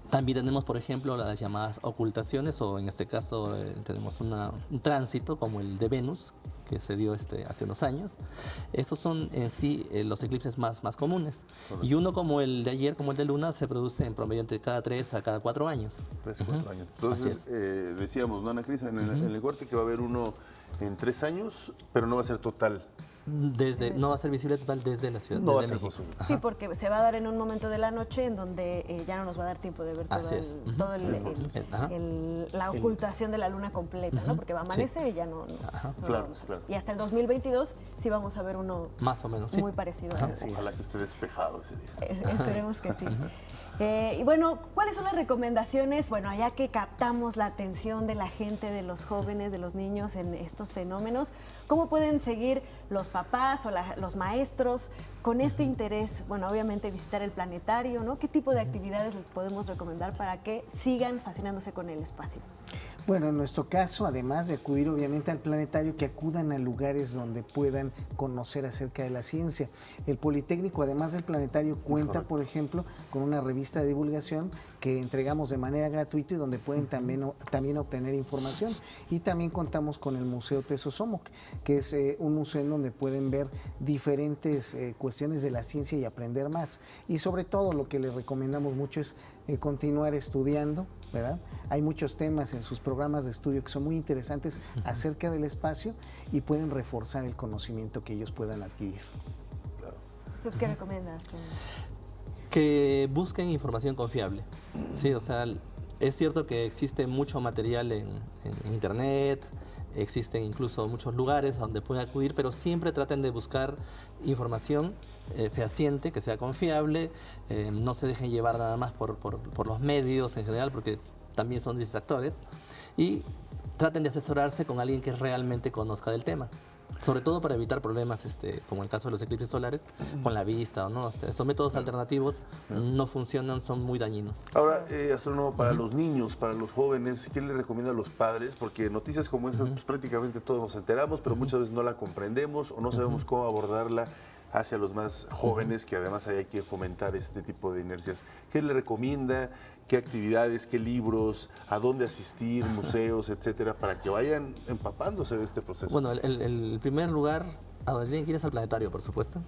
También tenemos, por ejemplo, las llamadas ocultaciones, o en este caso tenemos un tránsito como el de Venus, que se dio hace unos años. Estos son en sí los eclipses más comunes. Correcto. Y uno como el de ayer, como el de Luna, se produce en promedio entre cada 3 a cada 4 años. 3 a 4 años. Entonces, decíamos, ¿no, Ana Cris? En el corte que va a haber uno en 3 años, pero no va a ser total. No va a ser visible total desde la ciudad. No va a desde ser México. posible. Sí, porque se va a dar en un momento de la noche en donde ya no nos va a dar tiempo de ver la ocultación de la luna completa, ¿no? Porque va a amanecer y ya no Claro. Y hasta el 2022 sí vamos a ver uno más o menos, muy parecido. Ojalá que esté despejado ese día. Esperemos que sí. Y bueno, ¿cuáles son las recomendaciones? Bueno, ya que captamos la atención de la gente, de los jóvenes, de los niños en estos fenómenos, ¿cómo pueden seguir los papás o los maestros con este interés? Bueno, obviamente visitar el planetario, ¿no? ¿Qué tipo de actividades les podemos recomendar para que sigan fascinándose con el espacio? Bueno, en nuestro caso, además de acudir obviamente al planetario, que acudan a lugares donde puedan conocer acerca de la ciencia. El Politécnico, además del planetario, cuenta, por ejemplo, con una revista de divulgación que entregamos de manera gratuita y donde pueden también obtener información. Y también contamos con el Museo Tesosomoc, que es un museo en donde pueden ver diferentes cuestiones de la ciencia y aprender más. Y sobre todo lo que les recomendamos mucho es continuar estudiando, ¿verdad? Hay muchos temas en sus programas de estudio que son muy interesantes acerca del espacio y pueden reforzar el conocimiento que ellos puedan adquirir. Claro. ¿Usted qué recomienda? Que busquen información confiable. Sí, o sea, es cierto que existe mucho material en internet, existen incluso muchos lugares donde pueden acudir, pero siempre traten de buscar información fehaciente, que sea confiable, no se dejen llevar nada más por los medios en general, porque también son distractores, y traten de asesorarse con alguien que realmente conozca del tema. Sobre todo para evitar problemas, como el caso de los eclipses solares, con la vista, ¿no? Estos métodos alternativos no funcionan, son muy dañinos. Ahora, astrónomo, para los niños, para los jóvenes, ¿qué le recomienda a los padres? Porque noticias como estas, pues prácticamente todos nos enteramos, pero muchas veces no la comprendemos o no sabemos cómo abordarla hacia los más jóvenes, que además hay que fomentar este tipo de inercias. ¿Qué le recomienda? ¿Qué actividades, qué libros, a dónde asistir, museos, etcétera, para que vayan empapándose de este proceso? Bueno, el primer lugar a donde tienen que ir es al planetario, por supuesto.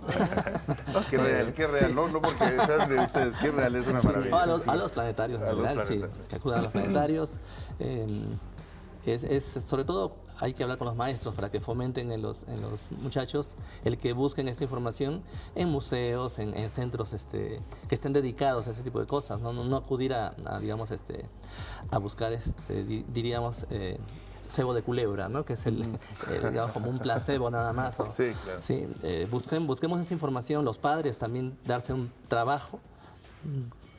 Qué real, sí. No porque sean de ustedes, qué real, es una maravilla. A los planetarios en general, sí, que acudan a los planetarios. Sobre todo hay que hablar con los maestros para que fomenten en los muchachos el que busquen esta información en museos, en centros que estén dedicados a ese tipo de cosas, no acudir a buscar, diríamos, cebo de culebra, ¿no? Que es digamos, como un placebo nada más. Sí, claro. Sí, busquemos esa información, los padres también darse un trabajo,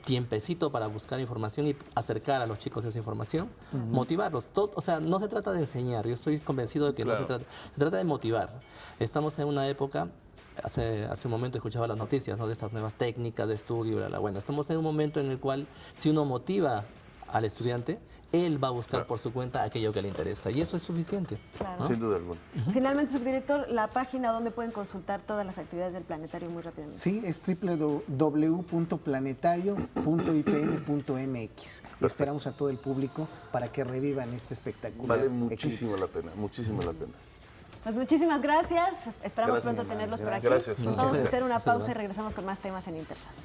tiempecito para buscar información y acercar a los chicos esa información, motivarlos. O sea, no se trata de enseñar, yo estoy convencido de que no se trata de motivar. Estamos en una época, hace un momento escuchaba las noticias, ¿no? De estas nuevas técnicas de estudio, bueno, estamos en un momento en el cual si uno motiva al estudiante, él va a buscar por su cuenta aquello que le interesa y eso es suficiente. Claro. Sin duda alguna. Finalmente, subdirector, la página donde pueden consultar todas las actividades del planetario muy rápidamente. Sí, es www.planetario.ipn.mx. Esperamos a todo el público para que revivan este espectacular Vale muchísimo eclipse. la pena, muchísimo la pena. Pues muchísimas gracias. Esperamos pronto tenerlos por aquí. Gracias. Vamos a hacer una pausa y regresamos con más temas en Interfaz.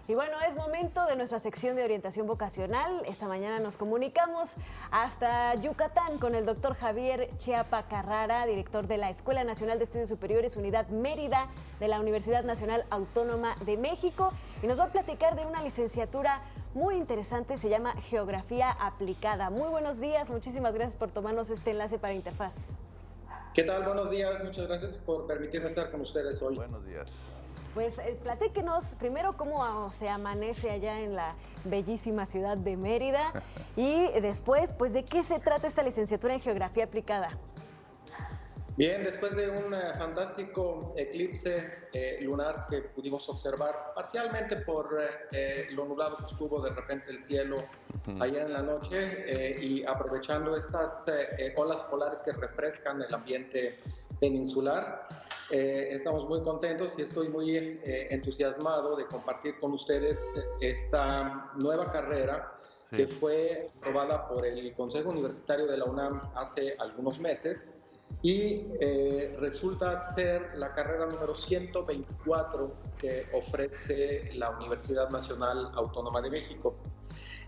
Y bueno, es momento de nuestra sección de orientación vocacional. Esta mañana nos comunicamos hasta Yucatán con el doctor Javier Chiapa Carrara, director de la Escuela Nacional de Estudios Superiores, Unidad Mérida, de la Universidad Nacional Autónoma de México. Y nos va a platicar de una licenciatura muy interesante, se llama Geografía Aplicada. Muy buenos días, muchísimas gracias por tomarnos este enlace para Interfaz. ¿Qué tal? Buenos días, muchas gracias por permitirme estar con ustedes hoy. Buenos días. Pues platíquenos primero cómo se amanece allá en la bellísima ciudad de Mérida y después, pues, ¿de qué se trata esta licenciatura en Geografía Aplicada? Bien, después de un fantástico eclipse lunar que pudimos observar parcialmente por lo nublado que estuvo de repente el cielo ayer en la noche y aprovechando estas olas polares que refrescan el ambiente peninsular, estamos muy contentos y estoy muy entusiasmado de compartir con ustedes esta nueva carrera que fue aprobada por el Consejo Universitario de la UNAM hace algunos meses y resulta ser la carrera número 124 que ofrece la Universidad Nacional Autónoma de México.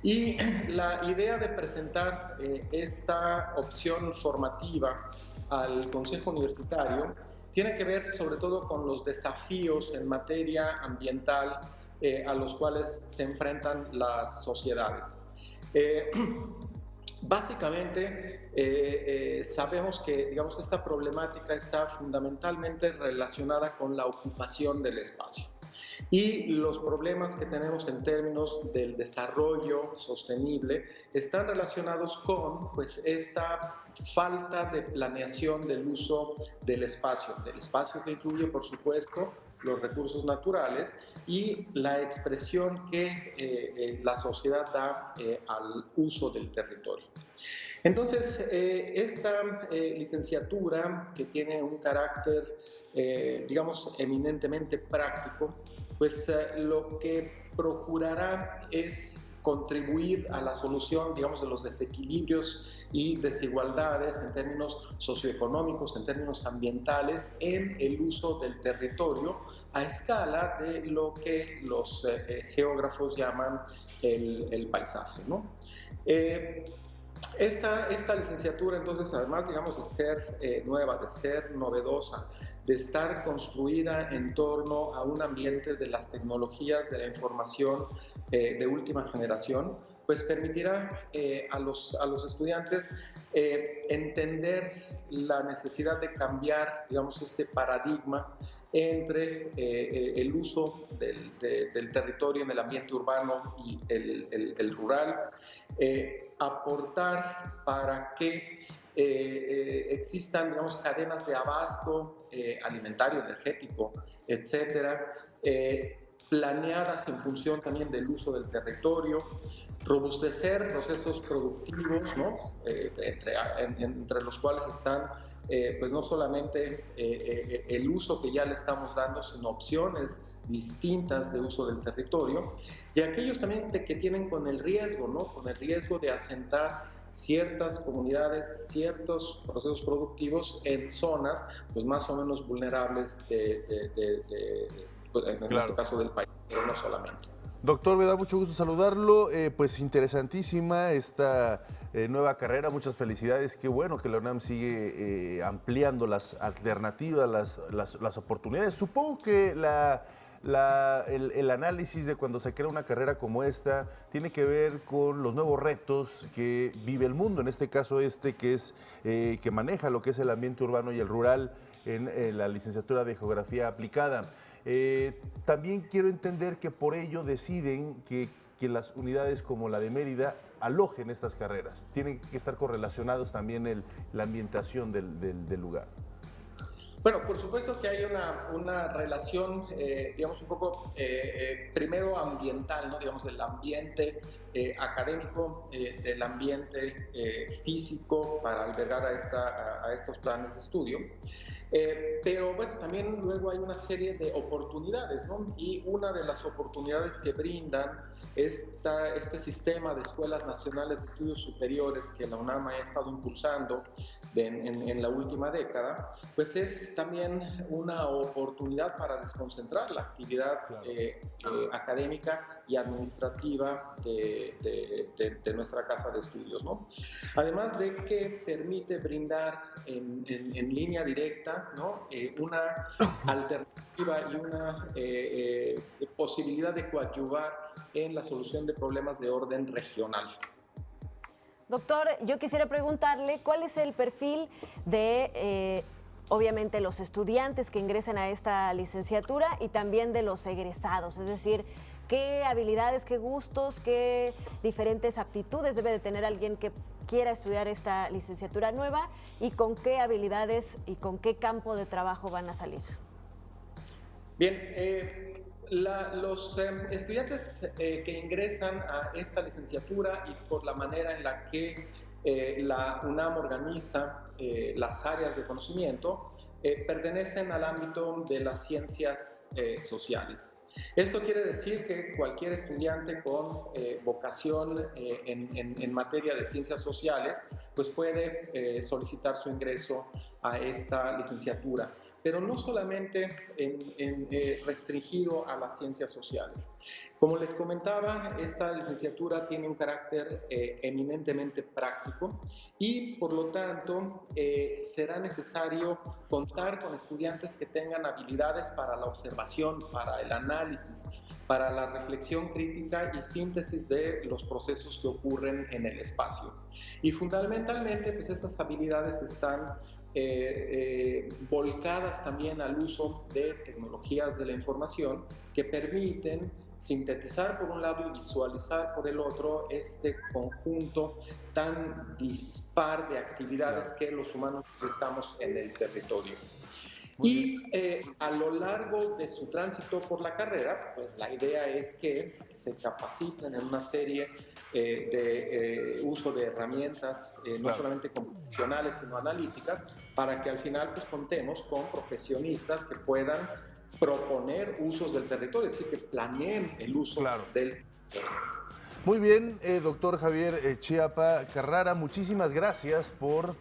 Y la idea de presentar esta opción formativa al Consejo Universitario tiene que ver sobre todo con los desafíos en materia ambiental a los cuales se enfrentan las sociedades. Básicamente, sabemos que, digamos, esta problemática está fundamentalmente relacionada con la ocupación del espacio. Y los problemas que tenemos en términos del desarrollo sostenible están relacionados con, pues, esta falta de planeación del uso del espacio que incluye, por supuesto, los recursos naturales y la expresión que la sociedad da al uso del territorio. Entonces, esta licenciatura, que tiene un carácter, digamos, eminentemente práctico, pues lo que procurará es contribuir a la solución, digamos, de los desequilibrios y desigualdades en términos socioeconómicos, en términos ambientales, en el uso del territorio a escala de lo que los geógrafos llaman el paisaje, ¿no? Esta licenciatura, entonces, además, digamos, de ser nueva, de ser novedosa, de estar construida en torno a un ambiente de las tecnologías de la información de última generación, pues permitirá a los estudiantes entender la necesidad de cambiar, digamos, este paradigma entre el uso del territorio en el ambiente urbano y el rural, aportar para que existan, digamos, cadenas de abasto alimentario, energético, etcétera, planeadas en función también del uso del territorio, robustecer procesos productivos, ¿no? entre los cuales están pues no solamente el uso que ya le estamos dando, sino opciones distintas de uso del territorio, y aquellos también que tienen con el riesgo, ¿no? Con el riesgo de asentar ciertas comunidades, ciertos procesos productivos en zonas pues más o menos vulnerables pues, en este caso del país, pero no solamente. Doctor, me da mucho gusto saludarlo, pues interesantísima esta nueva carrera, muchas felicidades, qué bueno que la UNAM sigue ampliando las alternativas, las oportunidades. Supongo que el análisis de cuando se crea una carrera como esta tiene que ver con los nuevos retos que vive el mundo, en este caso que es que maneja lo que es el ambiente urbano y el rural en la licenciatura de Geografía Aplicada. También quiero entender que por ello deciden que las unidades como la de Mérida alojen estas carreras. Tienen que estar correlacionados también la ambientación del lugar. Bueno, por supuesto que hay una relación, digamos, un poco primero ambiental, ¿no? Digamos, del ambiente académico, del ambiente físico para albergar a estos planes de estudio. Pero bueno, también luego hay una serie de oportunidades, ¿no? Y una de las oportunidades que brindan este sistema de escuelas nacionales de estudios superiores que la UNAM ha estado impulsando en la última década, pues es también una oportunidad para desconcentrar la actividad académica y administrativa de nuestra casa de estudios, ¿no? Además de que permite brindar en línea directa, ¿no? Una alternativa y una posibilidad de coadyuvar en la solución de problemas de orden regional. Doctor, yo quisiera preguntarle cuál es el perfil de, obviamente, los estudiantes que ingresan a esta licenciatura y también de los egresados, es decir, qué habilidades, qué gustos, qué diferentes aptitudes debe de tener alguien que quiera estudiar esta licenciatura nueva y con qué habilidades y con qué campo de trabajo van a salir. Bien, los estudiantes que ingresan a esta licenciatura y por la manera en la que la UNAM organiza las áreas de conocimiento pertenecen al ámbito de las ciencias sociales. Esto quiere decir que cualquier estudiante con vocación en materia de ciencias sociales pues puede solicitar su ingreso a esta licenciatura, pero no solamente restringido a las ciencias sociales. Como les comentaba, esta licenciatura tiene un carácter eminentemente práctico y, por lo tanto, será necesario contar con estudiantes que tengan habilidades para la observación, para el análisis, para la reflexión crítica y síntesis de los procesos que ocurren en el espacio. Y fundamentalmente, pues esas habilidades están volcadas también al uso de tecnologías de la información que permiten sintetizar por un lado y visualizar por el otro este conjunto tan dispar de actividades que los humanos realizamos en el territorio. Y a lo largo de su tránsito por la carrera, pues la idea es que se capaciten en una serie de uso de herramientas, no solamente computacionales, sino analíticas, para que al final pues contemos con profesionistas que puedan proponer usos del territorio, es decir, que planeen el uso del territorio. Muy bien, doctor Javier Chiapa Carrara, muchísimas gracias por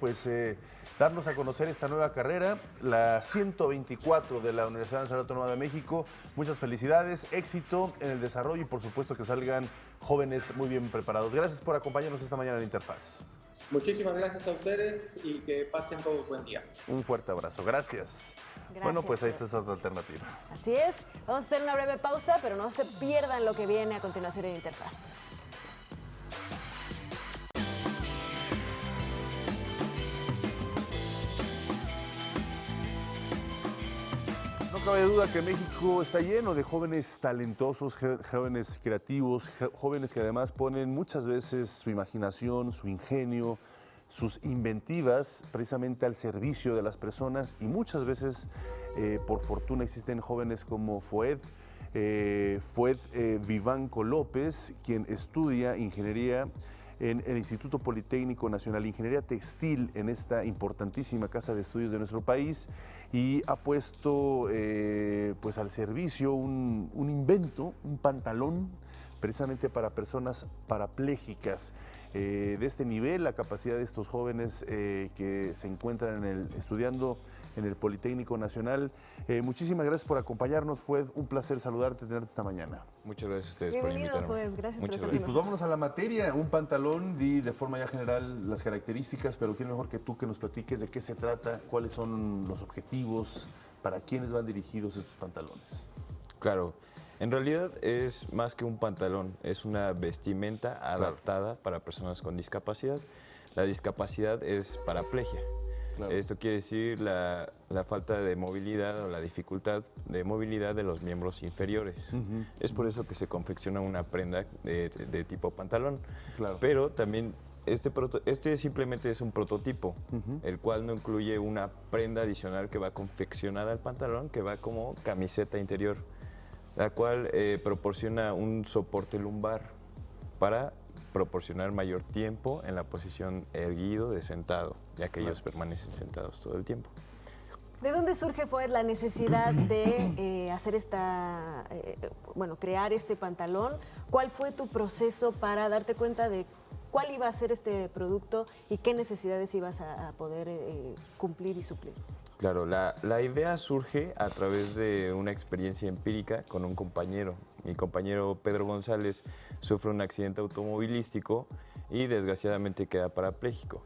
darnos a conocer esta nueva carrera, la 124 de la Universidad Nacional Autónoma de México. Muchas felicidades, éxito en el desarrollo y por supuesto que salgan jóvenes muy bien preparados. Gracias por acompañarnos esta mañana en Interfaz. Muchísimas gracias a ustedes y que pasen todos buen día. Un fuerte abrazo, gracias. Bueno, pues ahí está esta otra alternativa. Así es, vamos a hacer una breve pausa, pero no se pierdan lo que viene a continuación en Interfaz. No cabe duda que México está lleno de jóvenes talentosos, jóvenes creativos, jóvenes que además ponen muchas veces su imaginación, su ingenio, sus inventivas precisamente al servicio de las personas y muchas veces, por fortuna, existen jóvenes como Fued Vivanco López, quien estudia ingeniería en el Instituto Politécnico Nacional, ingeniería textil en esta importantísima casa de estudios de nuestro país y ha puesto pues al servicio un invento, un pantalón precisamente para personas parapléjicas. De este nivel, la capacidad de estos jóvenes que se encuentran estudiando en el Politécnico Nacional. Muchísimas gracias por acompañarnos, fue un placer saludarte, tenerte esta mañana. Muchas gracias a ustedes por invitarme. Pues, gracias Muchas por Y pues vámonos a la materia, un pantalón, di de forma ya general las características, pero quién mejor que tú que nos platiques de qué se trata, cuáles son los objetivos, para quiénes van dirigidos estos pantalones. Claro. En realidad es más que un pantalón, es una vestimenta adaptada para personas con discapacidad. La discapacidad es paraplegia. Claro. Esto quiere decir la falta de movilidad o la dificultad de movilidad de los miembros inferiores. Es por eso que se confecciona una prenda de tipo pantalón. Claro. Pero también este simplemente es un prototipo, el cual no incluye una prenda adicional que va confeccionada al pantalón, que va como camiseta interior, la cual proporciona un soporte lumbar para proporcionar mayor tiempo en la posición erguido de sentado, ya que ellos permanecen sentados todo el tiempo. ¿De dónde surge, Fued, la necesidad de hacer crear este pantalón? ¿Cuál fue tu proceso para darte cuenta de cuál iba a ser este producto y qué necesidades ibas a poder cumplir y suplir? Claro, la idea surge a través de una experiencia empírica con un compañero. Mi compañero Pedro González sufre un accidente automovilístico y desgraciadamente queda parapléjico.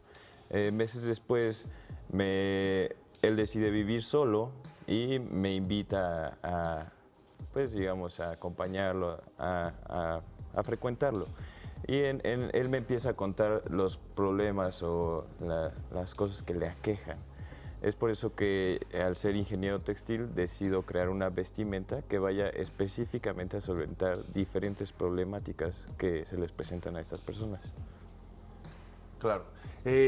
Meses después, él decide vivir solo y me invita a acompañarlo, a frecuentarlo. Y él me empieza a contar los problemas o las cosas que le aquejan. Es por eso que al ser ingeniero textil decido crear una vestimenta que vaya específicamente a solventar diferentes problemáticas que se les presentan a estas personas. Claro.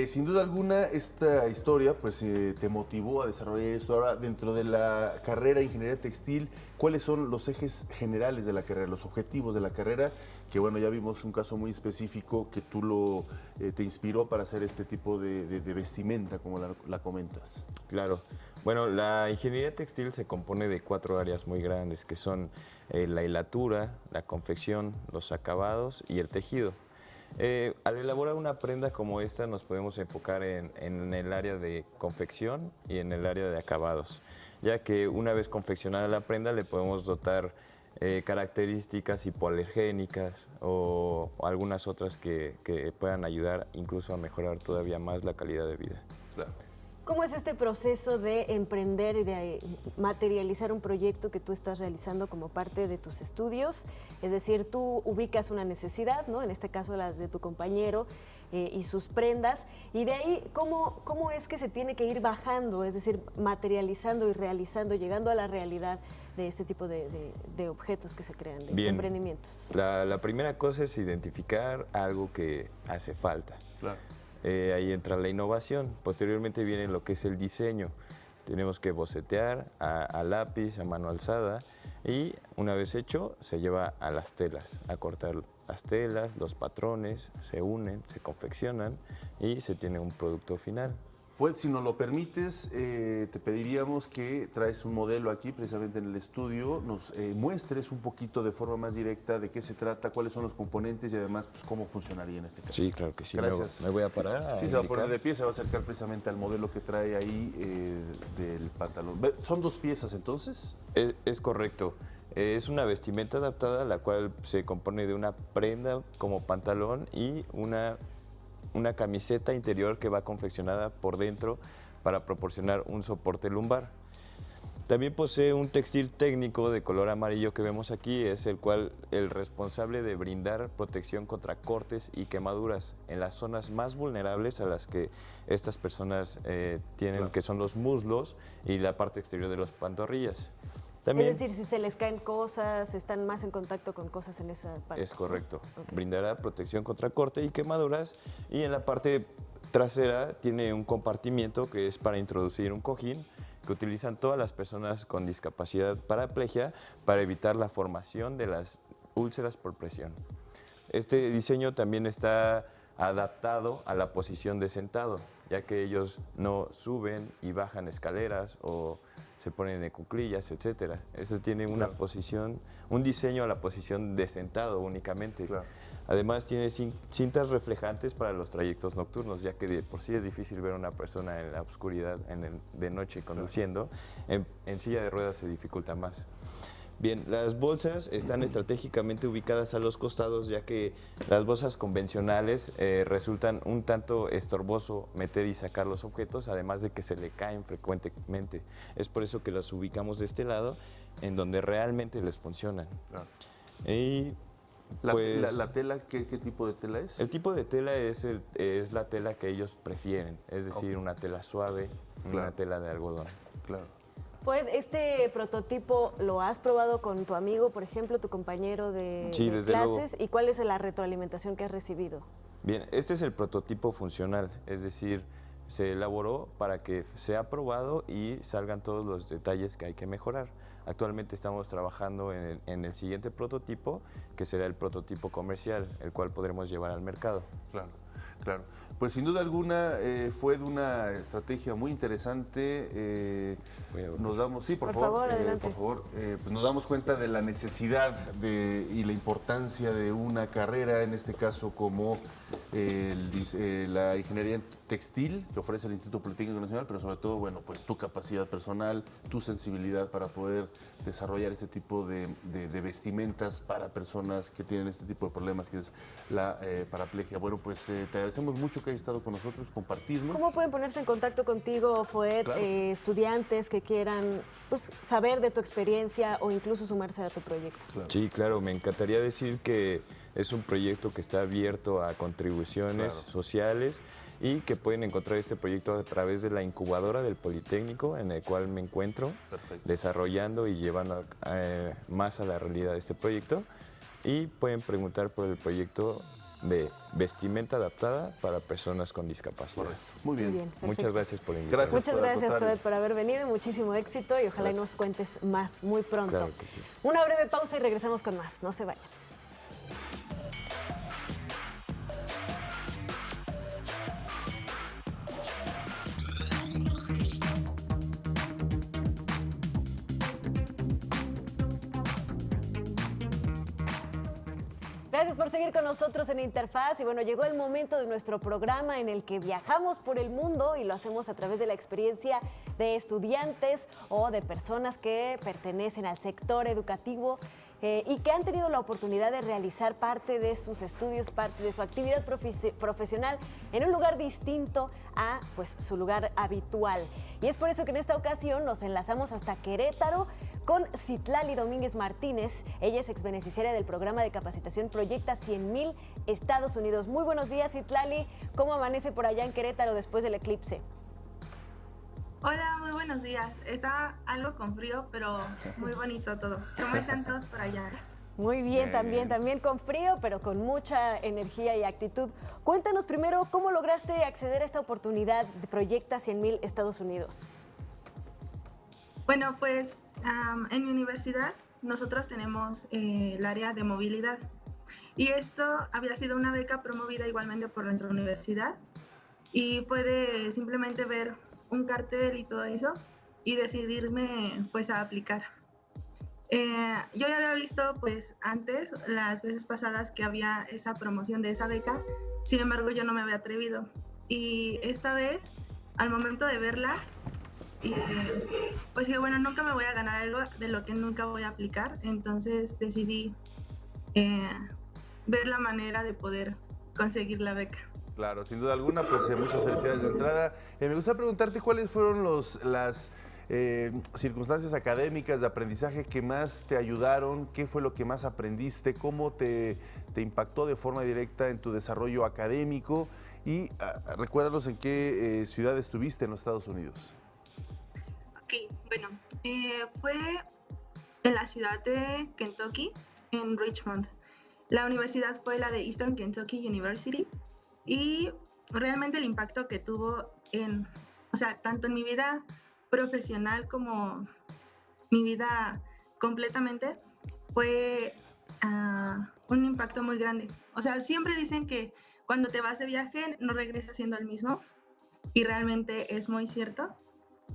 Sin duda alguna, esta historia pues, te motivó a desarrollar esto. Ahora, dentro de la carrera de Ingeniería Textil, ¿cuáles son los ejes generales de la carrera, los objetivos de la carrera? Que bueno, ya vimos un caso muy específico que tú te inspiró para hacer este tipo de vestimenta, como la comentas. Claro. Bueno, la ingeniería textil se compone de 4 áreas muy grandes, que son la hilatura, la confección, los acabados y el tejido. Al elaborar una prenda como esta nos podemos enfocar en el área de confección y en el área de acabados, ya que una vez confeccionada la prenda le podemos dotar características hipoalergénicas o algunas otras que puedan ayudar incluso a mejorar todavía más la calidad de vida. Claro. ¿Cómo es este proceso de emprender y de materializar un proyecto que tú estás realizando como parte de tus estudios? Es decir, tú ubicas una necesidad, ¿no? En este caso las de tu compañero y sus prendas, y de ahí, ¿cómo es que se tiene que ir bajando? Es decir, materializando y realizando, llegando a la realidad de este tipo de objetos que se crean, de emprendimientos. La primera cosa es identificar algo que hace falta. Claro. Ahí entra la innovación. Posteriormente viene lo que es el diseño. Tenemos que bocetear a lápiz, a mano alzada, y una vez hecho se lleva a las telas, a cortar las telas, los patrones, se unen, se confeccionan y se tiene un producto final. Fued, si nos lo permites, te pediríamos que traes un modelo aquí precisamente en el estudio, nos muestres un poquito de forma más directa de qué se trata, cuáles son los componentes y además pues, cómo funcionaría en este caso. Sí, claro que sí. Gracias. Me voy a parar. Sí, se va a poner de pie, se va a acercar precisamente al modelo que trae ahí del pantalón. ¿Son 2 piezas entonces? Es correcto. Es una vestimenta adaptada, la cual se compone de una prenda como pantalón y una camiseta interior que va confeccionada por dentro para proporcionar un soporte lumbar. También posee un textil técnico de color amarillo que vemos aquí, es el responsable de brindar protección contra cortes y quemaduras en las zonas más vulnerables a las que estas personas tienen, claro, que son los muslos y la parte exterior de las pantorrillas. También, es decir, si se les caen cosas, están más en contacto con cosas en esa parte. Es correcto. Okay. Brindará protección contra corte y quemaduras, y en la parte trasera tiene un compartimiento que es para introducir un cojín que utilizan todas las personas con discapacidad paraplegia para evitar la formación de las úlceras por presión. Este diseño también está adaptado a la posición de sentado, ya que ellos no suben y bajan escaleras o se ponen de cuclillas, etcétera. Eso tiene una posición, un diseño a la posición de sentado únicamente. Claro. Además tiene cintas reflejantes para los trayectos nocturnos, ya que de por sí es difícil ver a una persona en la oscuridad de noche conduciendo. En silla de ruedas se dificulta más. Bien, las bolsas están estratégicamente ubicadas a los costados, ya que las bolsas convencionales resultan un tanto estorboso meter y sacar los objetos, además de que se le caen frecuentemente. Es por eso que las ubicamos de este lado, en donde realmente les funcionan. Claro. Y pues, ¿La tela, qué tipo de tela es? El tipo de tela es la tela que ellos prefieren, es decir, una tela suave, claro, una tela de algodón. Claro. ¿Este prototipo lo has probado con tu amigo, por ejemplo, tu compañero de clases? Luego. ¿Y cuál es la retroalimentación que has recibido? Bien, este es el prototipo funcional, es decir, se elaboró para que sea probado y salgan todos los detalles que hay que mejorar. Actualmente estamos trabajando en el siguiente prototipo, que será el prototipo comercial, el cual podremos llevar al mercado. Claro, claro. Pues sin duda alguna fue de una estrategia muy interesante. Nos damos, sí, por favor, pues nos damos cuenta de la necesidad y la importancia de una carrera, en este caso como la ingeniería textil que ofrece el Instituto Politécnico Nacional, pero sobre todo, bueno, pues tu capacidad personal, tu sensibilidad para poder desarrollar este tipo de vestimentas para personas que tienen este tipo de problemas, que es la paraplegia. Bueno, pues te agradecemos mucho que hayas estado con nosotros, compartirnos. ¿Cómo pueden ponerse en contacto contigo, Fued, claro, estudiantes que quieran pues, saber de tu experiencia o incluso sumarse a tu proyecto? Claro. Sí, claro, me encantaría decir que es un proyecto que está abierto a contribuciones sociales y que pueden encontrar este proyecto a través de la incubadora del Politécnico, en el cual me encuentro desarrollando y llevando más a la realidad este proyecto, y pueden preguntar por el proyecto de vestimenta adaptada para personas con discapacidad. Muy bien. Muchas gracias por invitarme. Muchas gracias, Fued, por haber venido. Muchísimo éxito y ojalá nos cuentes más muy pronto. Claro que sí. Una breve pausa y regresamos con más. No se vayan. Gracias por seguir con nosotros en Interfaz. Y bueno, llegó el momento de nuestro programa en el que viajamos por el mundo y lo hacemos a través de la experiencia de estudiantes o de personas que pertenecen al sector educativo y que han tenido la oportunidad de realizar parte de sus estudios, parte de su actividad profesional en un lugar distinto a pues, su lugar habitual. Y es por eso que en esta ocasión nos enlazamos hasta Querétaro con Citlali Domínguez Martínez. Ella es exbeneficiaria del programa de capacitación Proyecta 100,000 Estados Unidos. Muy buenos días, Citlali. ¿Cómo amanece por allá en Querétaro después del eclipse? Hola, muy buenos días. Está algo con frío, pero muy bonito todo. ¿Cómo están todos por allá? Muy bien, también con frío, pero con mucha energía y actitud. Cuéntanos primero, ¿cómo lograste acceder a esta oportunidad de Proyecta 100,000 Estados Unidos? Bueno, pues en mi universidad nosotros tenemos el área de movilidad y esto había sido una beca promovida igualmente por nuestra universidad y puede simplemente ver un cartel y todo eso y decidirme pues a aplicar. Yo ya había visto pues antes, las veces pasadas que había esa promoción de esa beca, sin embargo yo no me había atrevido y esta vez al momento de verla pues dije, bueno, nunca me voy a ganar algo de lo que nunca voy a aplicar, entonces decidí ver la manera de poder conseguir la beca. Claro, sin duda alguna, pues muchas felicidades de entrada. Me gustaría preguntarte cuáles fueron las circunstancias académicas de aprendizaje que más te ayudaron, qué fue lo que más aprendiste, cómo te impactó de forma directa en tu desarrollo académico y recuérdanos en qué ciudad estuviste en los Estados Unidos. Ok, bueno, fue en la ciudad de Kentucky, en Richmond. La universidad fue la de Eastern Kentucky University y realmente el impacto que tuvo tanto en mi vida profesional como mi vida completamente fue un impacto muy grande. O sea, siempre dicen que cuando te vas de viaje no regresas siendo el mismo y realmente es muy cierto.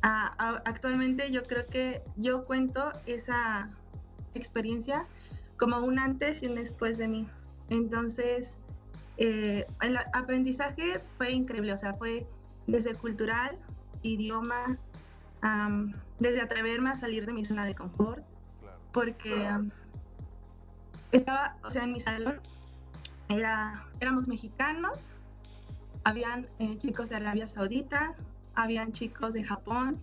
Actualmente yo creo que yo cuento esa experiencia como un antes y un después de mí. Entonces, el aprendizaje fue increíble, o sea, fue desde cultural, idioma, desde atreverme a salir de mi zona de confort, porque estaba, o sea, en mi salón éramos mexicanos, habían chicos de Arabia Saudita, habían chicos de Japón,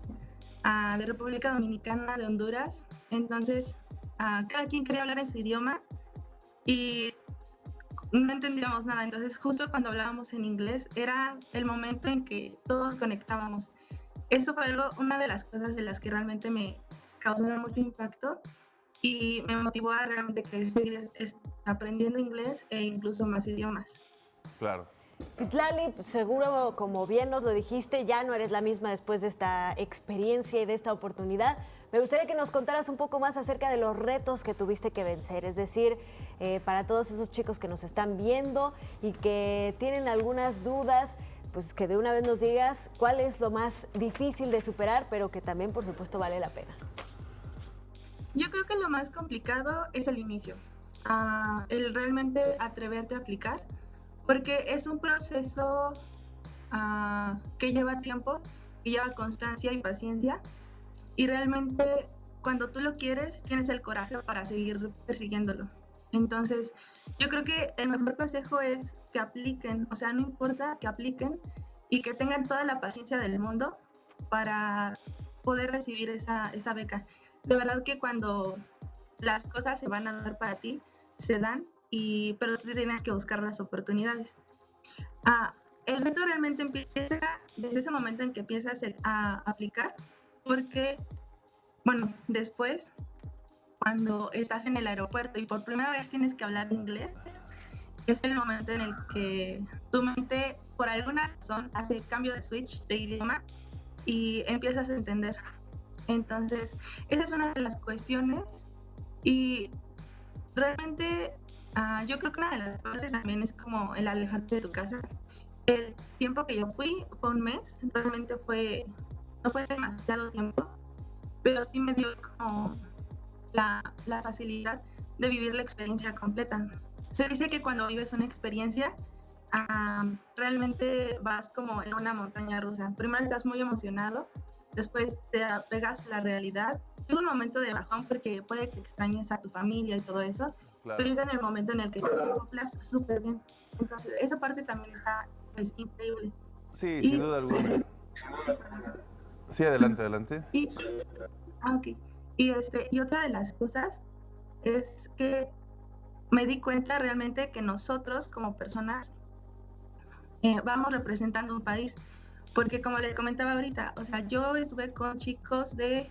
de República Dominicana, de Honduras, entonces cada quien quería hablar en su idioma y no entendíamos nada, entonces justo cuando hablábamos en inglés era el momento en que todos conectábamos. Eso fue una de las cosas de las que realmente me causaron mucho impacto y me motivó a realmente querer seguir aprendiendo inglés e incluso más idiomas. Claro. Citlali, seguro, como bien nos lo dijiste, ya no eres la misma después de esta experiencia y de esta oportunidad. Me gustaría que nos contaras un poco más acerca de los retos que tuviste que vencer, es decir, para todos esos chicos que nos están viendo y que tienen algunas dudas, pues que de una vez nos digas cuál es lo más difícil de superar, pero que también, por supuesto, vale la pena. Yo creo que lo más complicado es el inicio, el realmente atreverte a aplicar, porque es un proceso que lleva tiempo, que lleva constancia y paciencia, y realmente cuando tú lo quieres, tienes el coraje para seguir persiguiéndolo. Entonces, yo creo que el mejor consejo es que apliquen, o sea, no importa que apliquen y que tengan toda la paciencia del mundo para poder recibir esa beca. De verdad que cuando las cosas se van a dar para ti, se dan, pero tú tienes que buscar las oportunidades. El reto realmente empieza desde ese momento en que empiezas a aplicar, porque, bueno, después, cuando estás en el aeropuerto y por primera vez tienes que hablar inglés, es el momento en el que tu mente, por alguna razón, hace cambio de switch de idioma y empiezas a entender. Entonces, esa es una de las cuestiones y realmente yo creo que una de las cosas también es como el alejarte de tu casa. El tiempo que yo fui fue un mes, realmente no fue demasiado tiempo, pero sí me dio como la facilidad de vivir la experiencia completa. se dice que cuando vives una experiencia, realmente vas como en una montaña rusa. Primero estás muy emocionado, después te apegas a la realidad. Llega un momento de bajón porque puede que extrañes a tu familia y todo eso, Claro. pero llega en el momento en el que te acoplas súper bien. Entonces, esa parte también está pues increíble. Sí, Y- sin duda alguna. Sí, adelante. Ok. Y otra de las cosas es que me di cuenta realmente que nosotros como personas vamos representando un país, porque como les comentaba ahorita, o sea, yo estuve con chicos de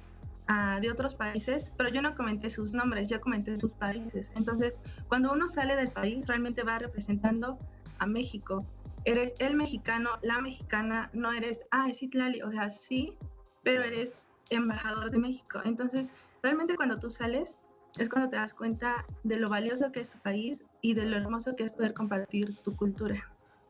otros países, pero yo no comenté sus nombres, yo comenté sus países. Entonces, cuando uno sale del país, realmente va representando a México. Eres el mexicano, la mexicana, no eres, es Citlali, o sea, sí, pero eres embajador de México. Entonces, realmente cuando tú sales, es cuando te das cuenta de lo valioso que es tu país y de lo hermoso que es poder compartir tu cultura.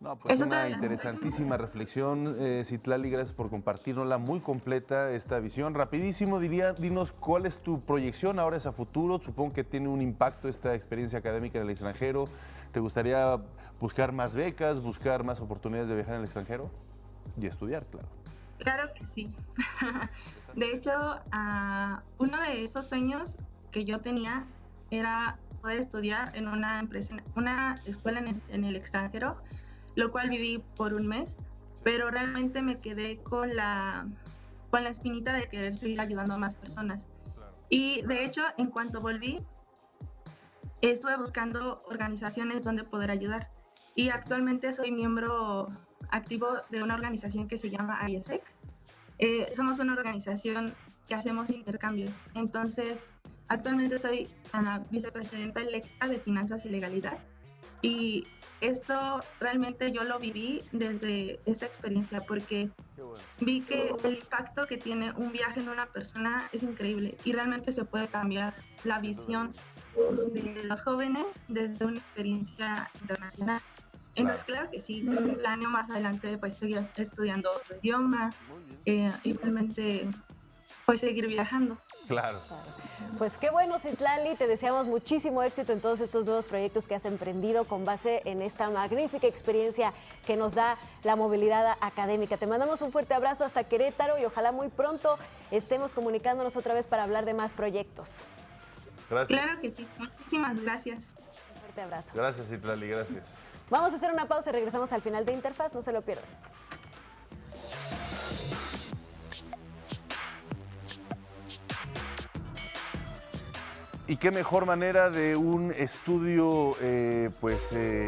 No, pues Es otra una de las- interesantísima reflexión, Citlali, gracias por compartirnosla, muy completa esta visión. Rapidísimo, dinos cuál es tu proyección ahora es a futuro, supongo que tiene un impacto esta experiencia académica en el extranjero. ¿Te gustaría buscar más becas, buscar más oportunidades de viajar en el extranjero? Y estudiar, claro. Claro que sí. De hecho, uno de esos sueños que yo tenía era poder estudiar en una escuela en el extranjero, lo cual viví por un mes, pero realmente me quedé con la espinita de querer seguir ayudando a más personas. Y de hecho, en cuanto volví, estuve buscando organizaciones donde poder ayudar. Y actualmente soy miembro activo de una organización que se llama IESEC. Somos una organización que hacemos intercambios. Entonces, actualmente soy vicepresidenta electa de Finanzas y Legalidad. Y esto realmente yo lo viví desde esta experiencia porque vi que el impacto que tiene un viaje en una persona es increíble y realmente se puede cambiar la visión de los jóvenes desde una experiencia internacional. Entonces, claro que sí, planeo más adelante pues seguir estudiando otro idioma y realmente pues seguir viajando. Claro. Pues qué bueno, Citlali, te deseamos muchísimo éxito en todos estos nuevos proyectos que has emprendido con base en esta magnífica experiencia que nos da la movilidad académica. Te mandamos un fuerte abrazo hasta Querétaro y ojalá muy pronto estemos comunicándonos otra vez para hablar de más proyectos. Gracias. Claro que sí, muchísimas gracias. Un fuerte abrazo. Gracias, Citlali, gracias. Vamos a hacer una pausa y regresamos al final de Interfaz, no se lo pierdan. Y qué mejor manera de un estudio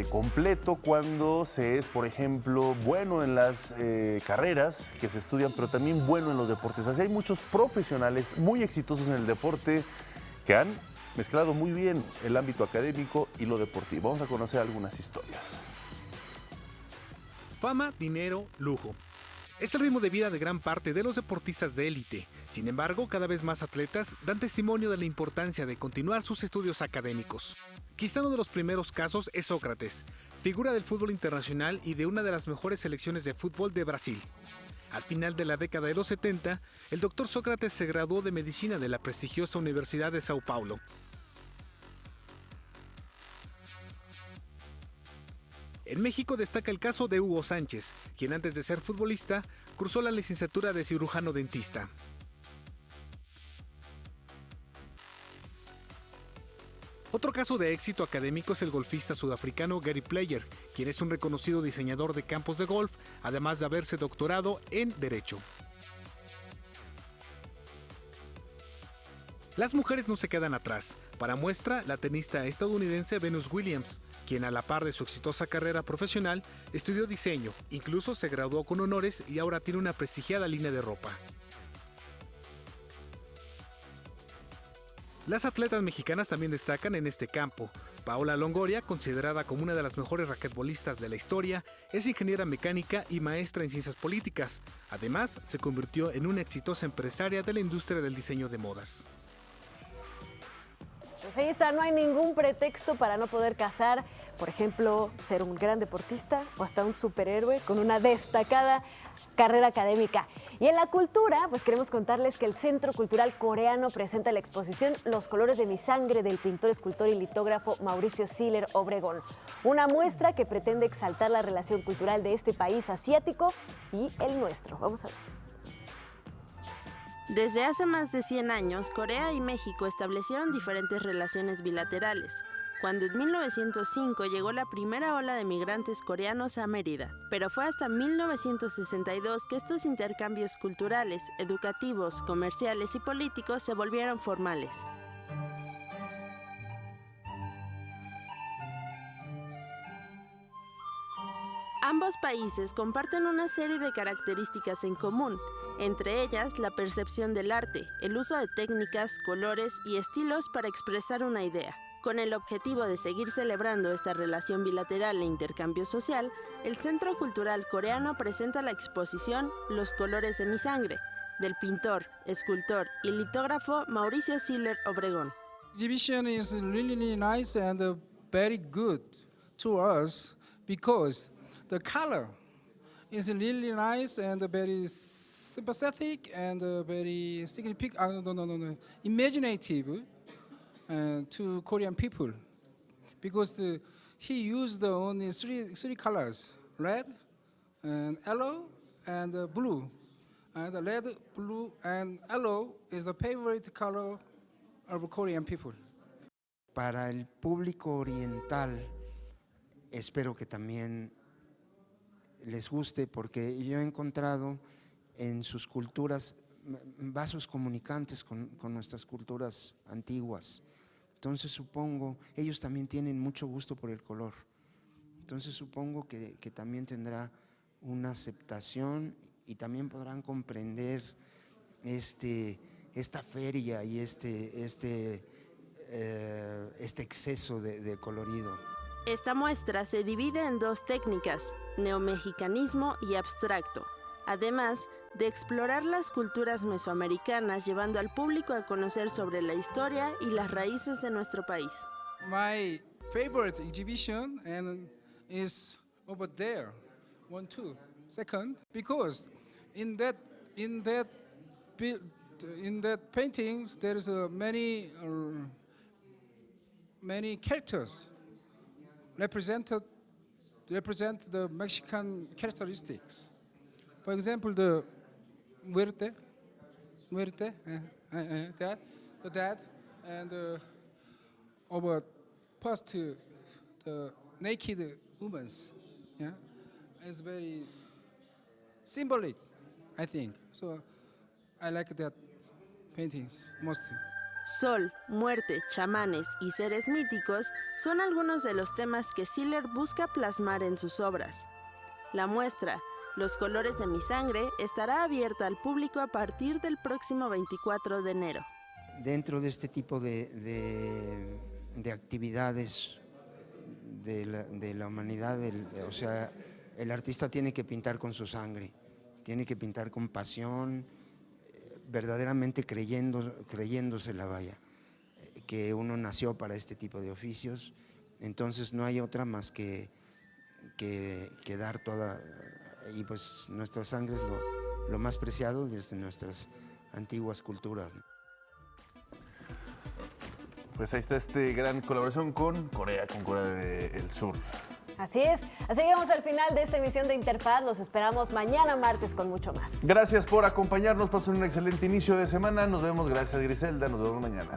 completo cuando se es, por ejemplo, bueno en las carreras que se estudian, pero también bueno en los deportes. Así hay muchos profesionales muy exitosos en el deporte que han mezclado muy bien el ámbito académico y lo deportivo. Vamos a conocer algunas historias. Fama, dinero, lujo. Es el ritmo de vida de gran parte de los deportistas de élite. Sin embargo, cada vez más atletas dan testimonio de la importancia de continuar sus estudios académicos. Quizá uno de los primeros casos es Sócrates, figura del fútbol internacional y de una de las mejores selecciones de fútbol de Brasil. Al final de la década de los 70, el doctor Sócrates se graduó de medicina de la prestigiosa Universidad de Sao Paulo. En México destaca el caso de Hugo Sánchez, quien antes de ser futbolista, cursó la licenciatura de cirujano dentista. Otro caso de éxito académico es el golfista sudafricano Gary Player, quien es un reconocido diseñador de campos de golf, además de haberse doctorado en Derecho. Las mujeres no se quedan atrás. Para muestra, la tenista estadounidense Venus Williams, quien a la par de su exitosa carrera profesional, estudió diseño, incluso se graduó con honores y ahora tiene una prestigiada línea de ropa. Las atletas mexicanas también destacan en este campo. Paola Longoria, considerada como una de las mejores raquetbolistas de la historia, es ingeniera mecánica y maestra en ciencias políticas. Además, se convirtió en una exitosa empresaria de la industria del diseño de modas. Pues ahí está, no hay ningún pretexto para no poder casar, por ejemplo, ser un gran deportista o hasta un superhéroe con una destacada carrera académica. Y en la cultura, pues queremos contarles que el Centro Cultural Coreano presenta la exposición Los colores de mi sangre del pintor, escultor y litógrafo Mauricio Siller Obregón. Una muestra que pretende exaltar la relación cultural de este país asiático y el nuestro. Vamos a ver. Desde hace más de 100 años, Corea y México establecieron diferentes relaciones bilaterales. Cuando en 1905 llegó la primera ola de migrantes coreanos a Mérida, pero fue hasta 1962 que estos intercambios culturales, educativos, comerciales y políticos se volvieron formales. Ambos países comparten una serie de características en común, entre ellas la percepción del arte, el uso de técnicas, colores y estilos para expresar una idea. Con el objetivo de seguir celebrando esta relación bilateral e intercambio social, el Centro Cultural Coreano presenta la exposición Los colores de mi sangre, del pintor, escultor y litógrafo Mauricio Siller Obregón. Exhibition is really nice and very good to us because the color is really nice and very sympathetic and very significant, imaginative. To Korean people, because he used only three colors: red, and yellow, and blue. And the red, blue, and yellow is the favorite color of Korean people. Para el público oriental, espero que también les guste, porque yo he encontrado en sus culturas vasos comunicantes con nuestras culturas antiguas. Entonces supongo, ellos también tienen mucho gusto por el color. Entonces supongo que también tendrá una aceptación y también podrán comprender esta feria y este exceso de colorido. Esta muestra se divide en dos técnicas, neomexicanismo y abstracto. Además de explorar las culturas mesoamericanas, llevando al público a conocer sobre la historia y las raíces de nuestro país. My favorite exhibition is over there, 1, 2. Second, because in that paintings there is many characters represent the Mexican characteristics. For example, the muerte, that, and over past the naked women, yeah, it's very symbolic, I think. So I like that paintings mostly. Sol, muerte, chamanes y seres míticos son algunos de los temas que Siller busca plasmar en sus obras. La muestra Los colores de mi sangre estará abierta al público a partir del próximo 24 de enero. Dentro de este tipo de actividades de la humanidad, o sea, el artista tiene que pintar con su sangre, tiene que pintar con pasión, verdaderamente creyéndosela, vaya, que uno nació para este tipo de oficios. Entonces no hay otra más que dar toda. Y pues nuestra sangre es lo más preciado desde nuestras antiguas culturas. Pues ahí está gran colaboración con Corea del Sur. Así es, así llegamos al final de esta emisión de Interfaz. Los esperamos mañana martes con mucho más. Gracias por acompañarnos, pasen un excelente inicio de semana. Nos vemos, gracias Griselda, nos vemos mañana.